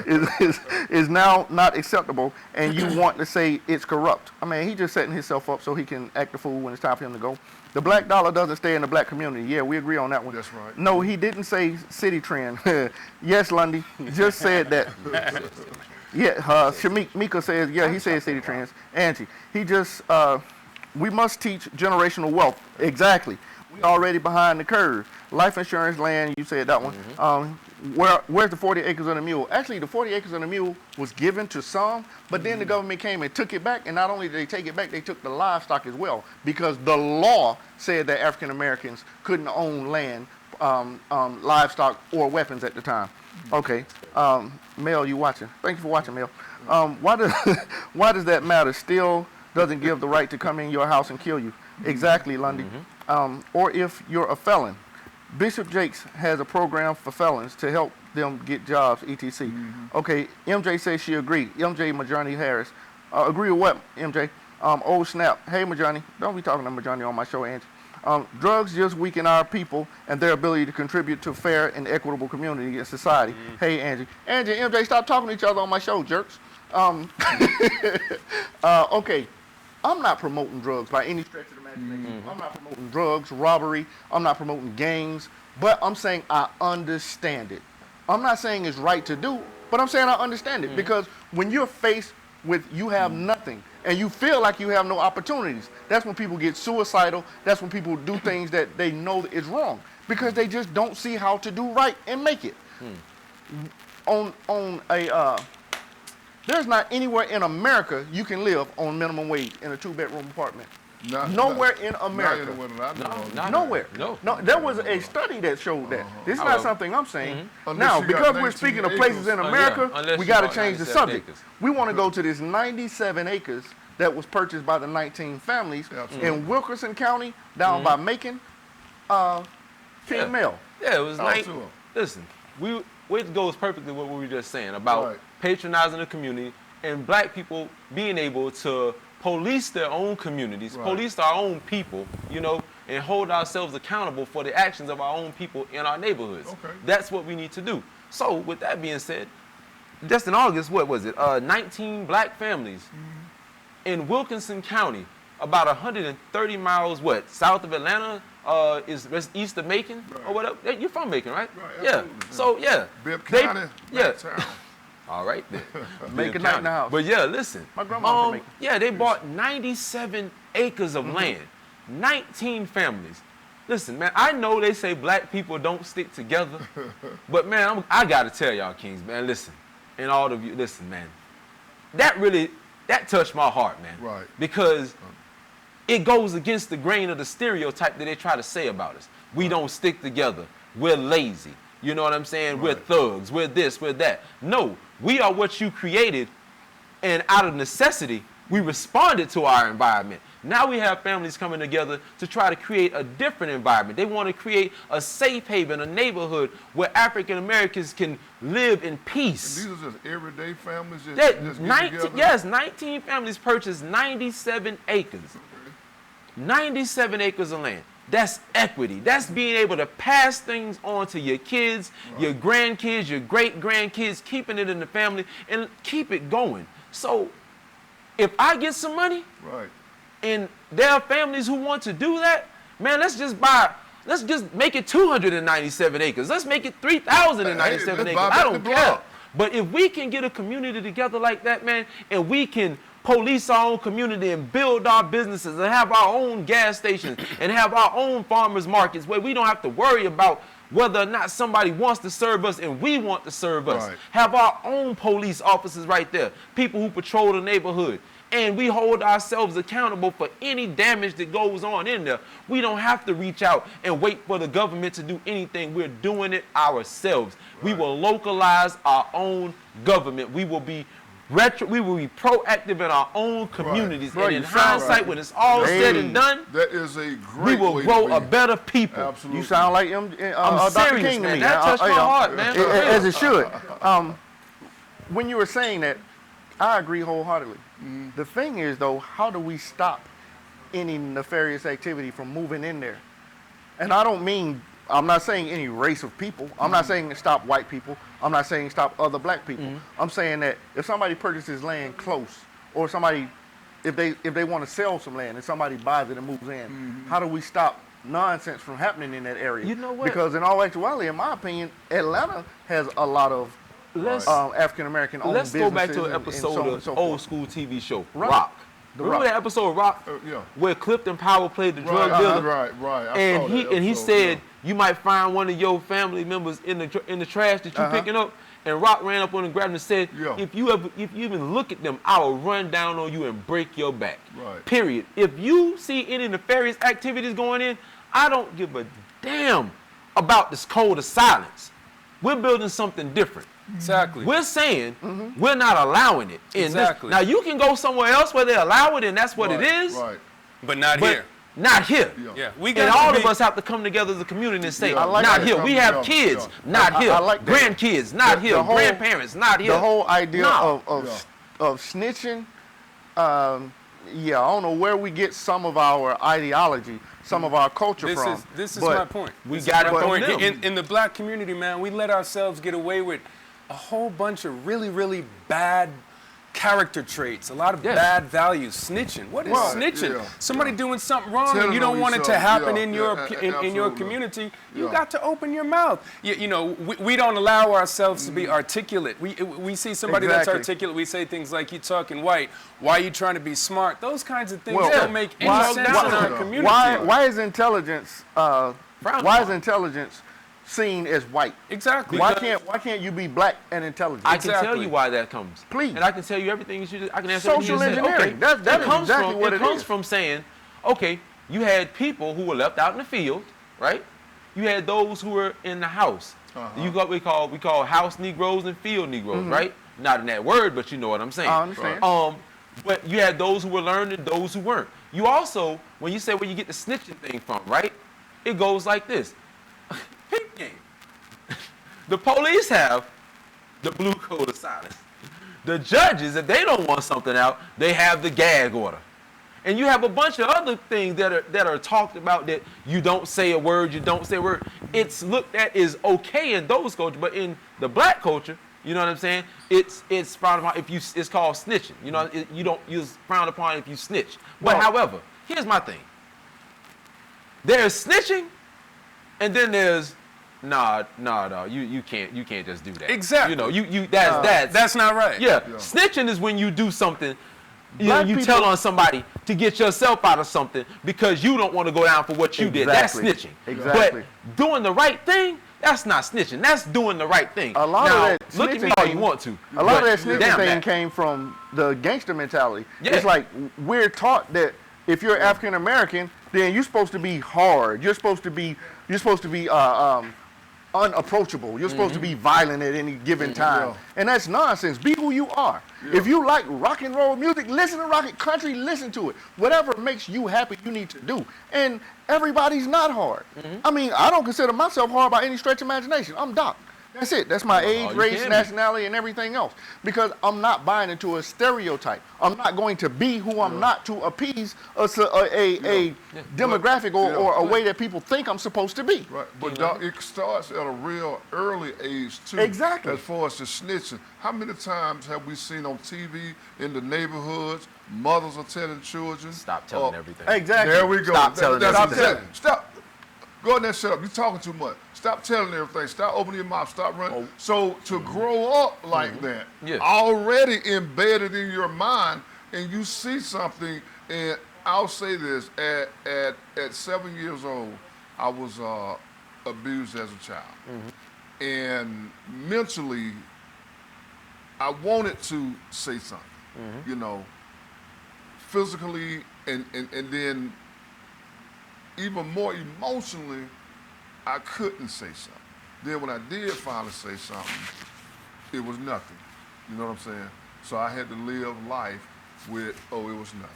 is now not acceptable, and you want to say it's corrupt. I mean, he just setting himself up so he can act the fool when it's time for him to go. The black dollar doesn't stay in the black community. Yeah, we agree on that one. That's right. No, he didn't say city trend. Yes, Lundy, just said that. Yeah, Mika says, yeah, he said city trends. Angie, he just, we must teach generational wealth. Exactly. We already behind the curve. Life insurance land, you said that one. Where's the 40 acres of the mule? Actually, the 40 acres of the mule was given to some, but then the government came and took it back, and not only did they take it back, they took the livestock as well, because the law said that African Americans couldn't own land, livestock, or weapons at the time. Okay, Mel, you watching? Thank you for watching, Mel. Why does that matter? Still doesn't give the right to come in your house and kill you. Exactly, Lundy. Or if you're a felon. Bishop Jakes has a program for felons to help them get jobs, etc. Okay, MJ says she agreed. MJ Majorny Harris. Agree with what, MJ? Oh snap. Hey, Majorny. Don't be talking to Majorny on my show, Angie. Drugs just weaken our people and their ability to contribute to a fair and equitable community and society. Hey, Angie. Angie and MJ, stop talking to each other on my show, jerks. Okay, I'm not promoting drugs by any stretch of the imagination. I'm not promoting drugs, robbery. I'm not promoting gangs. But I'm saying I understand it. I'm not saying it's right to do, but I'm saying I understand it. Because when you're faced with you have nothing and you feel like you have no opportunities, that's when people get suicidal. That's when people do things that they know is wrong because they just don't see how to do right and make it. There's not anywhere in America you can live on minimum wage in a 2-bedroom apartment. Nowhere in America. Nowhere. No. There was a study that showed that. This is not something I'm saying. Now, because we're speaking of places in America, we got to change the subject. We want to go to this 97 acres that was purchased by the 19 families in Wilkerson County, down by Macon, female. Yeah, it was nice. Listen, it goes perfectly with what we were just saying about patronizing the community and black people being able to police their own communities, police our own people, you know, and hold ourselves accountable for the actions of our own people in our neighborhoods. That's what we need to do. So with that being said, just in August, what was it? 19 black families in Wilkinson County, about 130 miles south of Atlanta, is east of Macon or whatever. You're from Macon, right? Yeah. So yeah. Bibb County. All right then. Macon night in the house. But yeah, listen. My grandma from Macon. Yeah, they bought 97 acres of land, 19 families. Listen, man, I know they say black people don't stick together, but man, I gotta tell y'all, Kings, man, listen, and all of you, listen, man, that touched my heart, man. Right. Because it goes against the grain of the stereotype that they try to say about us. We don't stick together. We're lazy. You know what I'm saying? We're thugs. We're this, we're that. No, we are what you created, and out of necessity, we responded to our environment. Now we have families coming together to try to create a different environment. They want to create a safe haven, a neighborhood where African Americans can live in peace. And these are just everyday families? 19 families purchased 97 acres. 97 acres of land. That's equity. That's being able to pass things on to your kids, your grandkids, your great-grandkids, keeping it in the family and keep it going. So if I get some money and there are families who want to do that, man, let's just make it 297 acres. Let's make it 3,097 acres. I don't care. But if we can get a community together like that, man, and we can police our own community and build our businesses and have our own gas stations and have our own farmers markets where we don't have to worry about whether or not somebody wants to serve us and we want to serve us. Have our own police officers right there, people who patrol the neighborhood. And we hold ourselves accountable for any damage that goes on in there. We don't have to reach out and wait for the government to do anything. We're doing it ourselves. We will localize our own government. We will be proactive in our own communities. And in hindsight, when it's all said and done, that is a great we will grow a better people. Absolutely. You sound like I'm Dr. serious, King man. to me. That touched my heart, man. As it should. When you were saying that, I agree wholeheartedly. The thing is, though, how do we stop any nefarious activity from moving in there? And I'm not saying any race of people. I'm not saying stop white people. I'm not saying stop other black people. I'm saying that if somebody purchases land close, or somebody, if they want to sell some land and somebody buys it and moves in, how do we stop nonsense from happening in that area? You know what? Because in all actuality, in my opinion, Atlanta has a lot of African American owned businesses. Let's go back to an episode of so old school TV show, Rock. Remember that episode of Rock where Clifton Powell played the drug dealer? Right. And he said you might find one of your family members in the trash that you're picking up. And Rock ran up on him and grabbed him and said, if you even look at them, I will run down on you and break your back. Period. If you see any nefarious activities going in, I don't give a damn about this code of silence. We're building something different. Exactly. We're saying we're not allowing it. In Exactly. This. Now you can go somewhere else where they allow it, and that's what it is. Right. But not But here. not here. Yeah. We And got all to of us have to come together as a community and say, Yeah, I like not that. here. Come We have together. kids, Yeah. not here. I like that. Grandkids, not here. Grandparents, not here. The whole idea No. of snitching, I don't know where we get some of our ideology, some of our culture from. This is but my point. we This got is it my from point. them. In the black community, man, we let ourselves get away with a whole bunch of really, really bad character traits, a lot of bad values. Snitching. What is Right, snitching? yeah, Somebody doing something wrong Telling and you don't on want it to yourself, happen yeah, in your yeah, in your absolutely. community. You Yeah. got to open your mouth. You know, we don't allow ourselves to be articulate. We see somebody that's Exactly. articulate, we say things like, "You talking white? Why are you trying to be smart?" Those kinds of things Well, don't make any why- sense why- in our community. Why is intelligence seen as white? Exactly. Why can't you be black and intelligent? I can tell Exactly. you why that comes. Please. And I can tell you everything you should. I can answer Social everything you said. engineering. Okay. That It is comes exactly from, what it it comes is. from saying, okay, you had people who were left out in the field, right? You had those who were in the house. You got we call house Negroes and field Negroes, right? Not in that word, but you know what I'm saying. I understand. But you had those who were learned and those who weren't. You also, when you say where you get the snitching thing from, right? It goes like this. Peep game. The police have the blue code of silence. The judges, if they don't want something out, they have the gag order. And you have a bunch of other things that are talked about that you don't say a word, you don't say a word. It's looked at as okay in those cultures, but in the black culture, you know what I'm saying? It's frowned upon if you. It's called snitching. You know, it's frowned upon if you snitch. But Well- however, here's my thing. There's snitching, and then there's nah, you can't just do that. Exactly. You know, that's not right. Yeah. Snitching is when you do something, you know, Black you people- tell on somebody to get yourself out of something because you don't want to go down for what you did. That's Exactly. snitching. Exactly. But doing the right thing, that's not snitching. That's doing the right thing. A lot now, of that look at me snitching all thing- you want to. A lot of but that snitching damn thing that. came from the gangster mentality. Yeah. It's like we're taught that if you're African American, then you're supposed to be hard. You're supposed to be unapproachable. You're supposed to be violent at any given time. Yeah. And that's nonsense. Be who you are. If you like rock and roll music, listen to rock and country, listen to it. Whatever makes you happy, you need to do. And everybody's not hard. I mean, I don't consider myself hard by any stretch of imagination. I'm Doc. That's it. That's my age, you race, can be. nationality, and everything else. Because I'm not buying into a stereotype. I'm not going to be who I'm not to appease a demographic or a way that people think I'm supposed to be. Right, but Doc, it starts at a real early age too. Exactly. As far as the snitching, how many times have we seen on TV in the neighborhoods, mothers are telling children? Stop telling everything. Exactly. There we go. Stop telling Stop everything. telling. Stop. Go in there, shut up. You're talking too much. Stop telling everything. Stop opening your mouth. Stop running. So to grow up like that, Yeah. already embedded in your mind, and you see something, and I'll say this: at 7 years old, I was abused as a child, and mentally, I wanted to say something. You know, physically, and then even more emotionally, I couldn't say something. Then when I did finally say something, it was nothing. You know what I'm saying? So I had to live life with, it was nothing.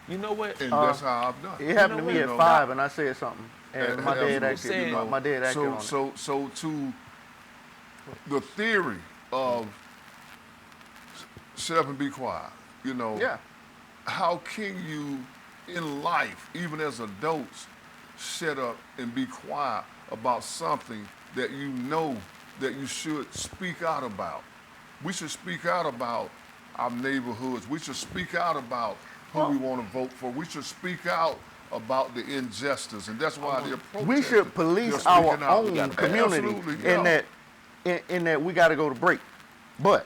You know what? And that's how I've done. It happened to me You at know, 5, and I said something, and my dad absolutely. acted. My dad acted on it. So to the theory of shut up and be quiet, you know, Yeah. how can you in life, even as adults, shut up and be quiet about something that you know that you should speak out about? We should speak out about our neighborhoods. We should speak out about who we want to vote for. We should speak out about the injustice, and that's why they're protesting. We should police They're our speaking out. own community Absolutely, in yeah. that we got to go to break. But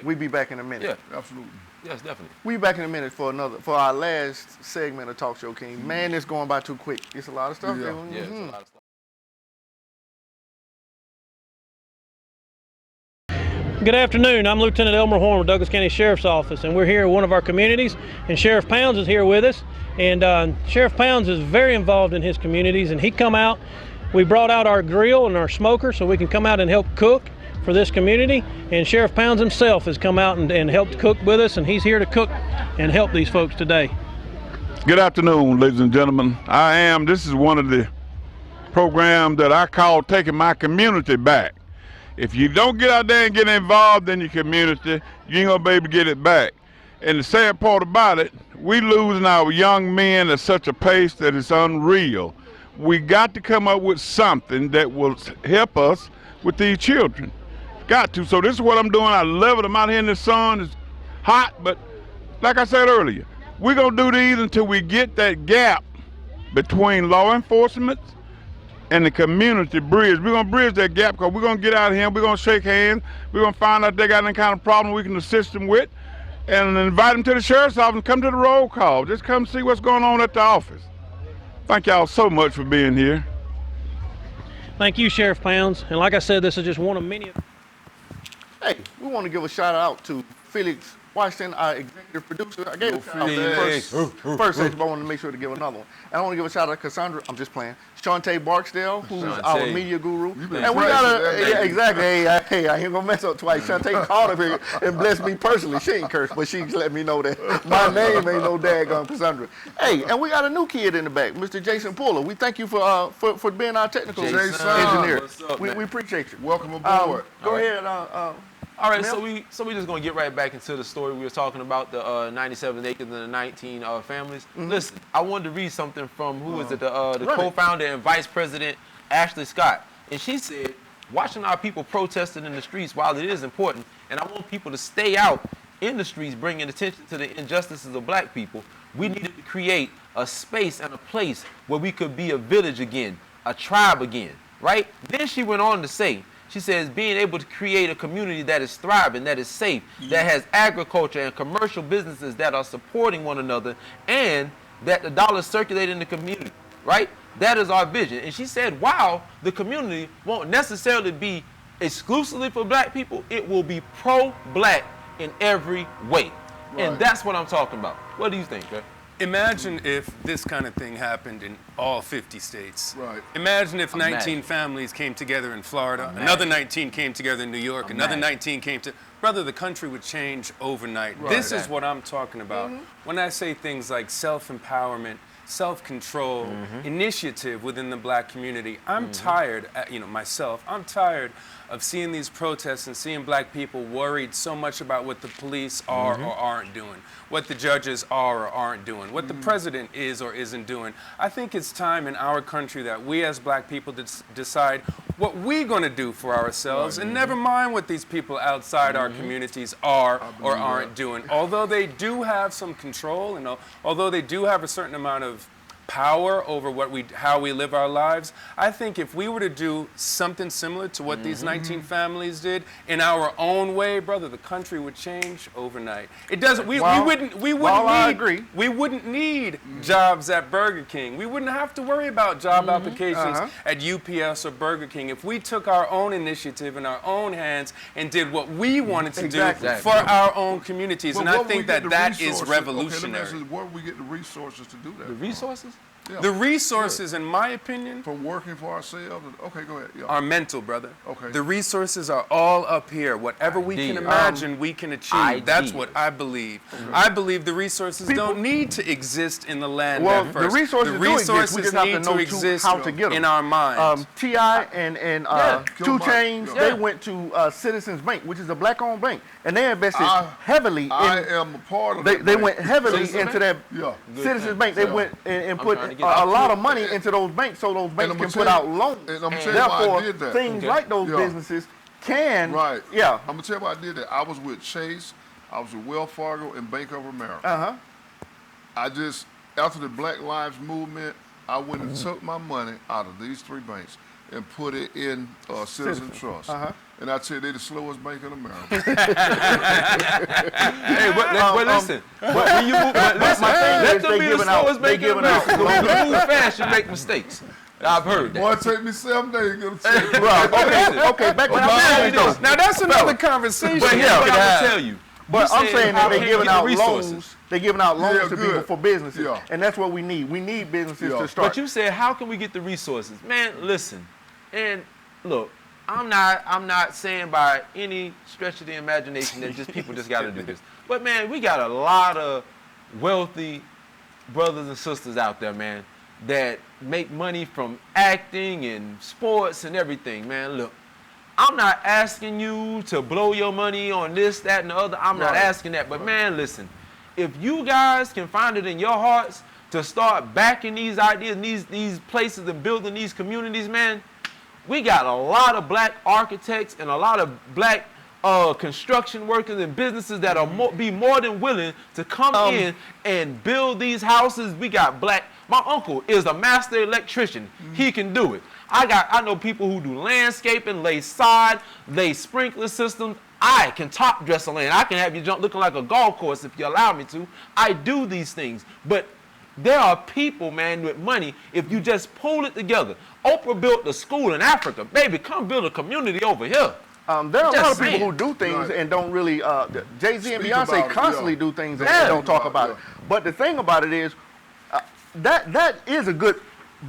we be back in a minute. Yeah. Absolutely. Yes, definitely. We be back in a minute for our last segment of Talk Show King. Man, it's going by too quick. It's a lot of stuff. Yeah. There. Yeah, it's a lot of stuff. Good afternoon. I'm Lieutenant Elmer Horn with Douglas County Sheriff's Office, and we're here at one of our communities, and Sheriff Pounds is here with us. And Sheriff Pounds is very involved in his communities, and he come out. We brought out our grill and our smoker so we can come out and help cook. for this community. And Sheriff Pounds himself has come out and helped cook with us, and he's here to cook and help these folks today. Good afternoon, ladies and gentlemen. This is one of the programs that I call taking my community back. If you don't get out there and get involved in your community, you ain't gonna be able to get it back. And the sad part about it, we losing our young men at such a pace that it's unreal. We got to come up with something that will help us with these children. Got to. So this is what I'm doing. I love it. I'm out here in the sun. It's hot, but like I said earlier, we're gonna do these until we get that gap between law enforcement and the community bridge. We're gonna bridge that gap because we're gonna get out of here, we're gonna shake hands, we're gonna find out if they got any kind of problem we can assist them with, and invite them to the sheriff's office and come to the roll call. Just come see what's going on at the office. Thank y'all so much for being here. Thank you, Sheriff Pounds. And like I said, this is just one of many. Hey, we want to give a shout out to Felix Washington, our executive producer. I gave a shout out to the first segment, but I wanted to make sure to give another one. And I want to give a shout out to Cassandra, I'm just playing, Shantae Barksdale, who's our media guru. And we got yeah, exactly. Hey, I ain't gonna mess up twice. Shantae called up here and blessed me personally. She ain't cursed, but she let me know that my name ain't no daggone Cassandra. Hey, and we got a new kid in the back, Mr. Jason Puller. We thank you for being our technical engineer. Up, we appreciate you. Welcome aboard. Go ahead. All right, so we just gonna get right back into the story we were talking about, the 97 acres and the 19 families. Listen, I wanted to read something from the co-founder and vice president, Ashley Scott, and she said, watching our people protesting in the streets, while it is important, and I want people to stay out in the streets, bringing attention to the injustices of black people, we needed to create a space and a place where we could be a village again, a tribe again, right? Then she went on to say, she says, being able to create a community that is thriving, that is safe, that has agriculture and commercial businesses that are supporting one another, and that the dollars circulate in the community, right? That is our vision. And she said, wow, the community won't necessarily be exclusively for black people. It will be pro-black in every way. Right. And that's what I'm talking about. What do you think, Trey? Imagine if this kind of thing happened in all 50 states. Right. Imagine if 19 families came together in Florida, another 19 came together in New York, another 19 came to... Brother, the country would change overnight. Right. This is what I'm talking about. When I say things like self-empowerment, self-control, initiative within the black community, I'm tired, myself, I'm tired of seeing these protests and seeing black people worried so much about what the police are or aren't doing, what the judges are or aren't doing, what the president is or isn't doing. I think it's time in our country that we as black people decide what we're going to do for ourselves, and never mind what these people outside our communities are or aren't doing. Although they do have some control, and although they do have a certain amount of power over how we live our lives, I think if we were to do something similar to what these 19 families did in our own way, brother, the country would change overnight. It doesn't. We wouldn't need jobs at Burger King. We wouldn't have to worry about job applications at UPS or Burger King if we took our own initiative in our own hands and did what we wanted to do for our own communities. And I think that is revolutionary. Okay, where do we get the resources to do that? The resources? Yeah. The resources, in my opinion, from working for ourselves. Okay, go ahead. Yeah. Are mental, brother. Okay. The resources are all up here. Whatever we can imagine, we can achieve. That's what I believe. I believe the resources don't need to exist in the land at first. The resources do exist. We just have to know exist how to get them. In our minds. T.I. and 2 Chainz, they went to Citizens Bank, which is a black-owned bank, and they invested heavily. I am a part of that. They went heavily into that Citizens Bank. They went and put a lot of money into those banks so those banks can put out loans. And I'm going to tell you why I did that. Things like those businesses can. Right. Yeah. I'm going to tell you why I did that. I was with Chase, I was with Wells Fargo, and Bank of America. After the Black Lives Movement, I went and took my money out of these 3 banks and put it in Citizen Trust. And I tell you, they're the slowest bank in America. Hey, but listen. Let them be the slowest bank in America. When you move fast, you make mistakes. I've heard that. Boy, it take me 7 days to get Okay, back to now that's another conversation. But here's what I'm going to tell you. But I'm saying that they're giving out loans. They're giving out loans to people for businesses, and that's what we need. We need businesses to start. But you said, how can we get the resources? Man, listen, and look, I'm not saying by any stretch of the imagination that just people just got to do this. But man, we got a lot of wealthy brothers and sisters out there, man, that make money from acting and sports and everything, man. Look, I'm not asking you to blow your money on this, that, and the other. I'm not asking that. But man, listen, if you guys can find it in your hearts to start backing these ideas, these places and building these communities, man, we got a lot of black architects and a lot of black construction workers and businesses that are be more than willing to come in and build these houses. We got my uncle is a master electrician. He can do it. I know people who do landscaping, lay sod, lay sprinkler systems. I can top dress a land. I can have you jump looking like a golf course if you allow me to. I do these things. But there are people, man, with money, if you just pull it together. Oprah built a school in Africa. Baby, come build a community over here. There are a lot of people who do things and don't really, Jay-Z and Beyonce constantly do things and don't talk about it. But the thing about it is, that is a good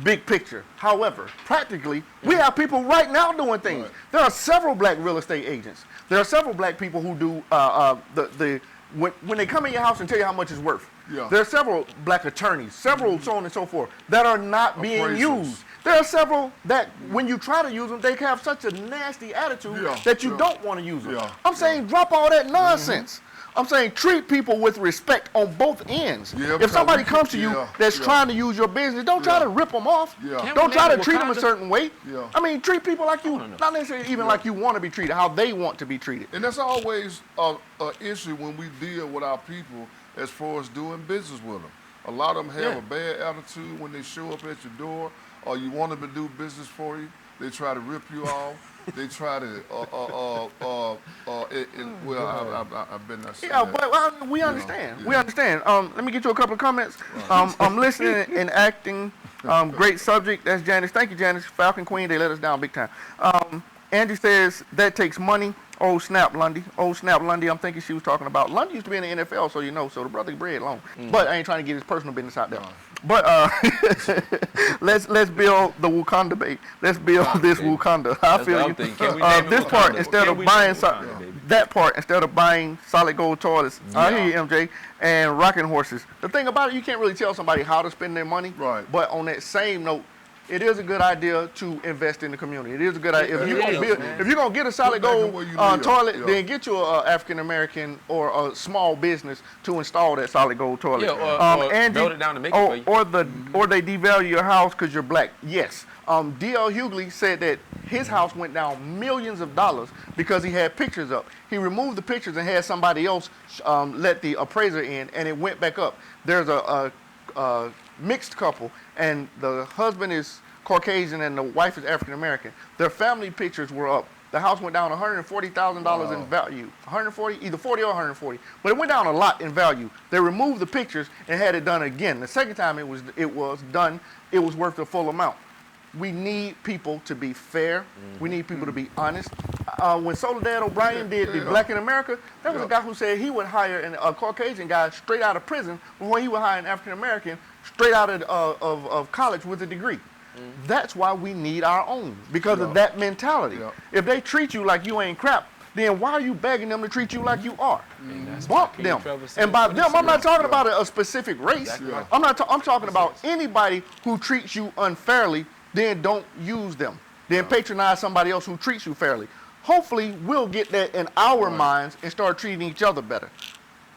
big picture. However, practically, we have people right now doing things. There are several black real estate agents. There are several black people who do, when they come in your house and tell you how much it's worth. There are several black attorneys, several so on and so forth, that are not being used. There are several that when you try to use them, they have such a nasty attitude that you don't want to use them. I'm saying drop all that nonsense. I'm saying treat people with respect on both ends. If somebody comes to you that's trying to use your business, don't try to rip them off. Don't try to treat them a certain way. I mean, treat people like you, not necessarily even like you want to be treated, how they want to be treated. And that's always an issue when we deal with our people as far as doing business with them. A lot of them have a bad attitude when they show up at your door or you want them to do business for you. They try to rip you off. They try to, I've been not saying that. But we understand. We understand. Let me get you a couple of comments. I'm listening and acting. Great subject. That's Janice. Thank you, Janice. Falcon Queen, they let us down big time. Angie says, that takes money. Oh, snap, Lundy. Oh, snap, Lundy. I'm thinking she was talking about. Lundy used to be in the NFL, so you know. So the brother bread long. But I ain't trying to get his personal business out there. But let's build the Wakanda bait. Let's build this Wakanda. I feel you. This part, instead of buying that part, instead of buying solid gold toilets. I hear you, MJ. And rocking horses. The thing about it, you can't really tell somebody how to spend their money. Right. But on that same note, it is a good idea to invest in the community. It is a good idea. If you're gonna get a solid gold toilet, then get you an African American or a small business to install that solid gold toilet. Or build it down to make it for you. Or they devalue your house because you're black. Yes. D.L. Hughley said that his house went down millions of dollars because he had pictures up. He removed the pictures and had somebody else let the appraiser in, and it went back up. There's a mixed couple, and the husband is Caucasian and the wife is African American. Their family pictures were up. The house went down $140,000 in value. 140, either 40 or 140, but it went down a lot in value. They removed the pictures and had it done again. The second time it was done, it was worth the full amount. We need people to be fair. We need people to be honest. When Soledad O'Brien did the Black in America, there was a guy who said he would hire a Caucasian guy straight out of prison before he would hire an African American straight out of college with a degree. That's why we need our own, because of that mentality. If they treat you like you ain't crap, then why are you begging them to treat you like you are? Bump them. And by them, I'm not talking about a specific race. I'm talking about anybody who treats you unfairly, then don't use them. Then patronize somebody else who treats you fairly. Hopefully, we'll get that in our minds and start treating each other better.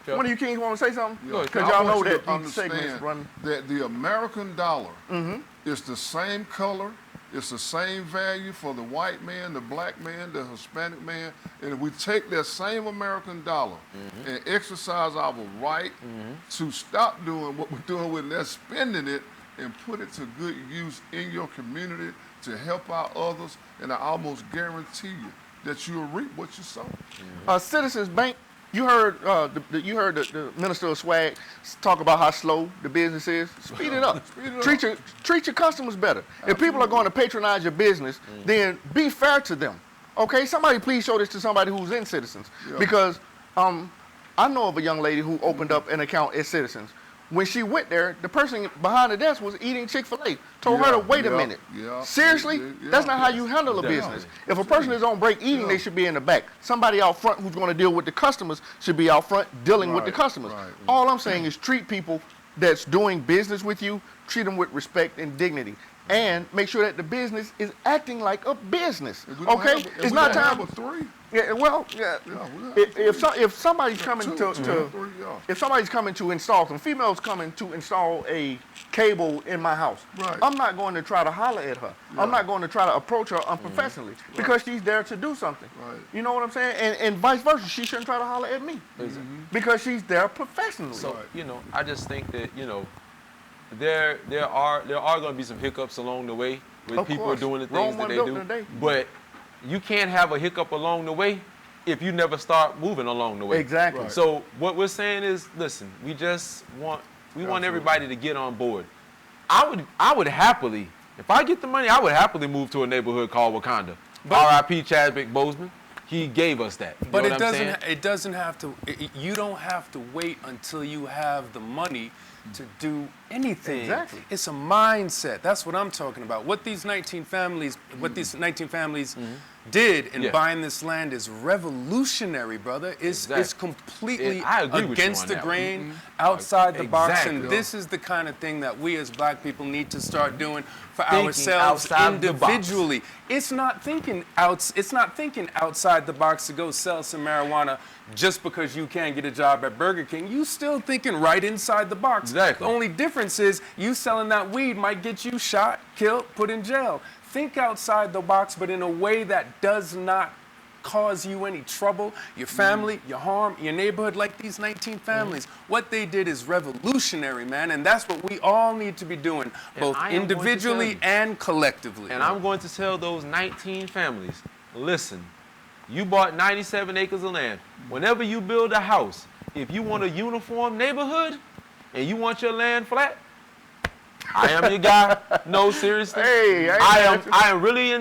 One of you kings want to say something? Because y'all know that these segments run. That the American dollar is the same color, it's the same value for the white man, the black man, the Hispanic man. And if we take that same American dollar and exercise our right to stop doing what we're doing with it, that's spending it, and put it to good use in your community to help out others, and I almost guarantee you that you'll reap what you sow. Citizens Bank, you heard the Minister of Swag talk about how slow the business is. Speed it up. Treat your customers better. Absolutely. If people are going to patronize your business, then be fair to them. Okay, somebody please show this to somebody who's in Citizens, because I know of a young lady who opened up an account at Citizens. When she went there, the person behind the desk was eating Chick-fil-A. Told her to wait a minute. Seriously? That's not how you handle a business. If a person is on break eating, they should be in the back. Somebody out front who's going to deal with the customers should be out front dealing with the customers. All I'm saying is treat people that's doing business with you, treat them with respect and dignity. And make sure that the business is acting like a business. Okay? It's not time. Yeah, well, yeah. If somebody's coming if somebody's coming to install, some females coming to install a cable in my house, I'm not going to try to holler at her. I'm not going to try to approach her unprofessionally because she's there to do something. You know what I'm saying? And vice versa, she shouldn't try to holler at me because she's there professionally. So I just think that there are going to be some hiccups along the way with people doing the things that they do, but you can't have a hiccup along the way if you never start moving along the way. Exactly. So what we're saying is, listen, we want everybody to get on board. I would happily, if I get the money, I would happily move to a neighborhood called Wakanda. R.I.P. Chadwick Boseman. He gave us that. But it doesn't have to. You don't have to wait until you have the money to do anything. Exactly. It's a mindset. That's what I'm talking about. What these 19 families did in buying this land is revolutionary, brother. It's completely against the grain, outside the box, and this is the kind of thing that we as black people need to start doing for ourselves individually. It's not thinking outside the box to go sell some marijuana just because you can't get a job at Burger King. You still thinking right inside the box. Exactly. The only difference is you selling that weed might get you shot, killed, put in jail. Think outside the box, but in a way that does not cause you any trouble, your family, your harm, your neighborhood, like these 19 families. What they did is revolutionary, man, and that's what we all need to be doing, both individually and collectively. And I'm going to tell those 19 families, listen, you bought 97 acres of land. Whenever you build a house, if you want a uniform neighborhood and you want your land flat, I am your guy. No, seriously. Hey, I am really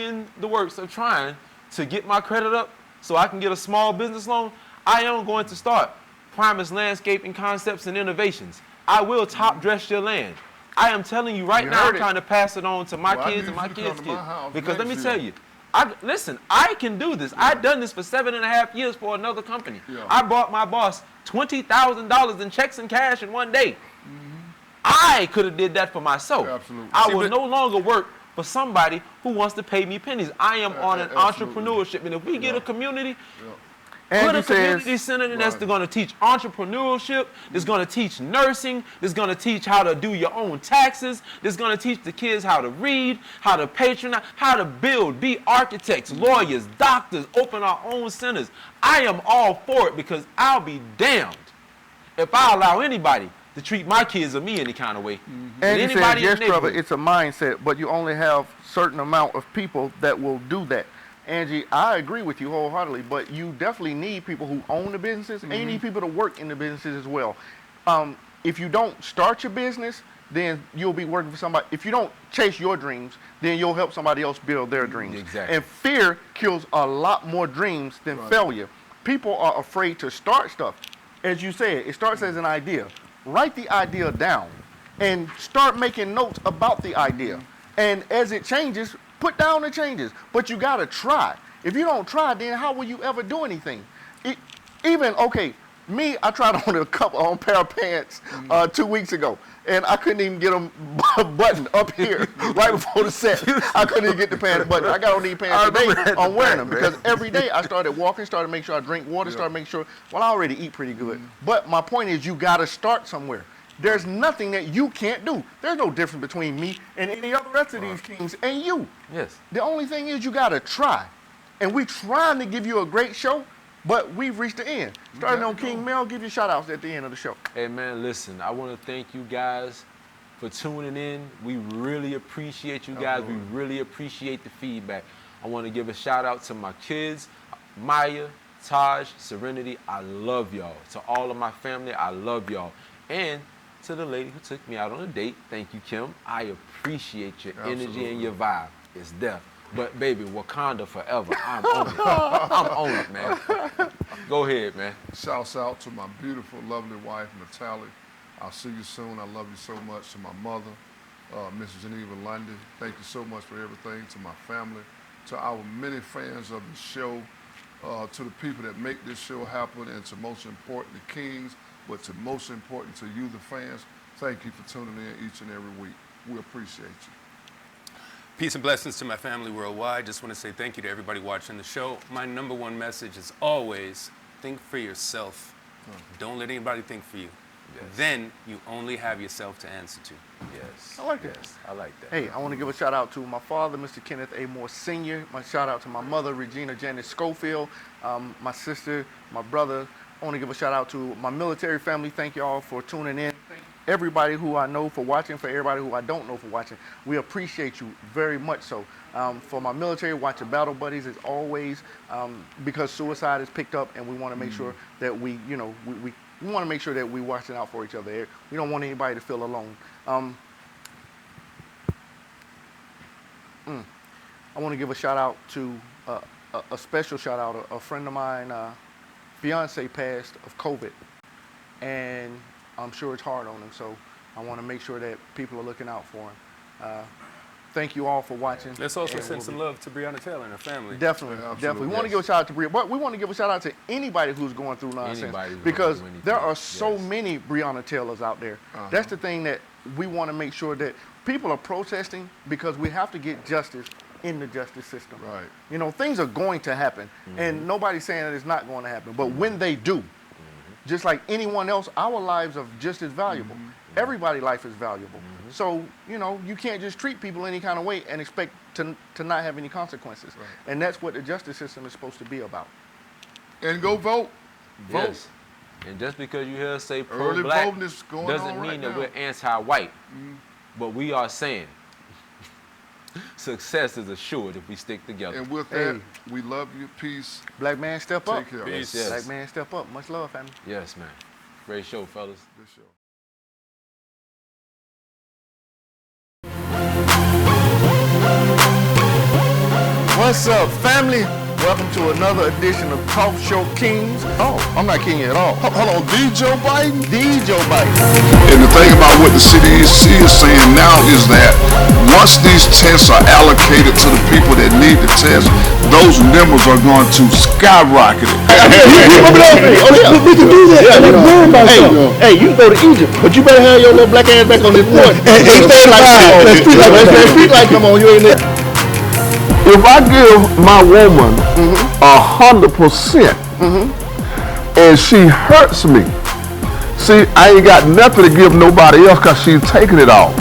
in the works of trying to get my credit up so I can get a small business loan. I am going to start Primus Landscaping Concepts and Innovations. I will top dress your land. I am telling you right now, I'm trying to pass it on to my kids and my kids' kids. Because let me tell you, listen, I can do this. I've done this for 7.5 years for another company. I bought my boss $20,000 in checks and cash in one day. I could have did that for myself. Absolutely. I will no longer work for somebody who wants to pay me pennies. I am on an entrepreneurship, and if we get a community, put a community center in that's going to teach entrepreneurship, that's going to teach nursing, that's going to teach how to do your own taxes, that's going to teach the kids how to read, how to patronize, how to build, be architects, lawyers, doctors, open our own centers. I am all for it because I'll be damned if I allow anybody to treat my kids or me any kind of way. And anybody said, yes, brother, it's a mindset, but you only have a certain amount of people that will do that. Angie, I agree with you wholeheartedly, but you definitely need people who own the businesses, and you need people to work in the businesses as well. If you don't start your business, then you'll be working for somebody. If you don't chase your dreams, then you'll help somebody else build their dreams. Exactly. And fear kills a lot more dreams than failure. People are afraid to start stuff. As you said, it starts as an idea. Write the idea down and start making notes about the idea. And as it changes, put down the changes. But you got to try. If you don't try, then how will you ever do anything? I tried on a pair of pants 2 weeks ago, and I couldn't even get them buttoned up here right before the set. I couldn't even get the pants buttoned. I got on these pants today. I'm wearing them because every day I started walking, started to make sure I drink water, started to make sure, I already eat pretty good. But my point is you got to start somewhere. There's nothing that you can't do. There's no difference between me and any other rest of these kings and you. Yes. The only thing is you got to try. And we trying to give you a great show, but we've reached the end. Starting on King Mel, give you shout outs at the end of the show. Hey man, listen, I want to thank you guys for tuning in. We really appreciate you guys. We really appreciate the feedback. I want to give a shout out to my kids, Maya, Taj, Serenity. I love y'all. To all of my family, I love y'all. And to the lady who took me out on a date, thank you, Kim. I appreciate your energy and your vibe. It's there. But baby, Wakanda forever. I'm on it. I'm on it, man. Go ahead, man. Shouts out to my beautiful, lovely wife, Natalie. I'll see you soon. I love you so much. To my mother, Mrs. Geneva Lundy, thank you so much for everything. To my family, to our many fans of the show, to the people that make this show happen, and to most important, the Kings, but to most important to you, the fans, thank you for tuning in each and every week. We appreciate you. Peace and blessings to my family worldwide. Just want to say thank you to everybody watching the show. My number one message is always think for yourself. Don't let anybody think for you. Yes. Then you only have yourself to answer to. Yes. I like that. Yes. I like that. Hey, I want to give a shout out to my father, Mr. Kenneth A. Moore Sr. My shout out to my mother, Regina Janet Schofield, my sister, my brother. I want to give a shout out to my military family. Thank you all for tuning in. Everybody who I know for watching, for everybody who I don't know for watching, we appreciate you very much so. For my military, watching Battle Buddies as always, because suicide is picked up, and we want to make sure that we want to make sure that we're watching out for each other. We don't want anybody to feel alone. I want to give a shout out to a special shout out. A friend of mine, fiance passed of COVID, and I'm sure it's hard on him, so I want to make sure that people are looking out for him. Thank you all for watching. Let's also send some love to Breonna Taylor and her family. Definitely, definitely. We want to give a shout out to Breonna, but we want to give a shout out to anybody who's going through nonsense, because there are so many Breonna Taylors out there. That's the thing that we want to make sure that people are protesting, because we have to get justice in the justice system. Right. You know, things are going to happen, and nobody's saying that it's not going to happen, but when they do, just like anyone else, our lives are just as valuable. Everybody's life is valuable. So, you know, you can't just treat people any kind of way and expect to not have any consequences. Right. And that's what the justice system is supposed to be about. And go vote. Vote. Yes. And just because you hear us say Early pro-black voting is going doesn't on mean right that now. we're anti-white. But we are saying success is assured if we stick together. And with that, we love you. Peace. Black man, step up. Take care. Peace. Yes. Black man, step up. Much love, family. Yes, man. Great show, fellas. Good show. What's up, family? Welcome to another edition of Talk Show Kings. Oh, I'm not king at all. Hold on, D. Joe Biden? D. Joe Biden. And the thing about what the CDC is saying now is that once these tests are allocated to the people that need the test, those numbers are going to skyrocket it. We can do that. Hey, you can go to Egypt, but you better have your little black ass back on this board. And stay like that. That street light come on, you ain't there. If I give my woman 100% and she hurts me, see, I ain't got nothing to give nobody else because she's taking it all.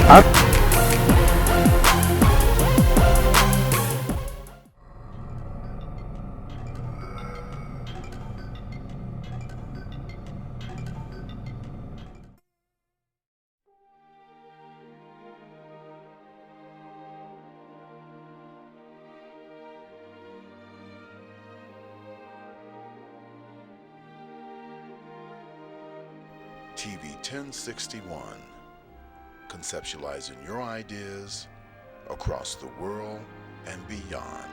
TV 1061, conceptualizing your ideas across the world and beyond.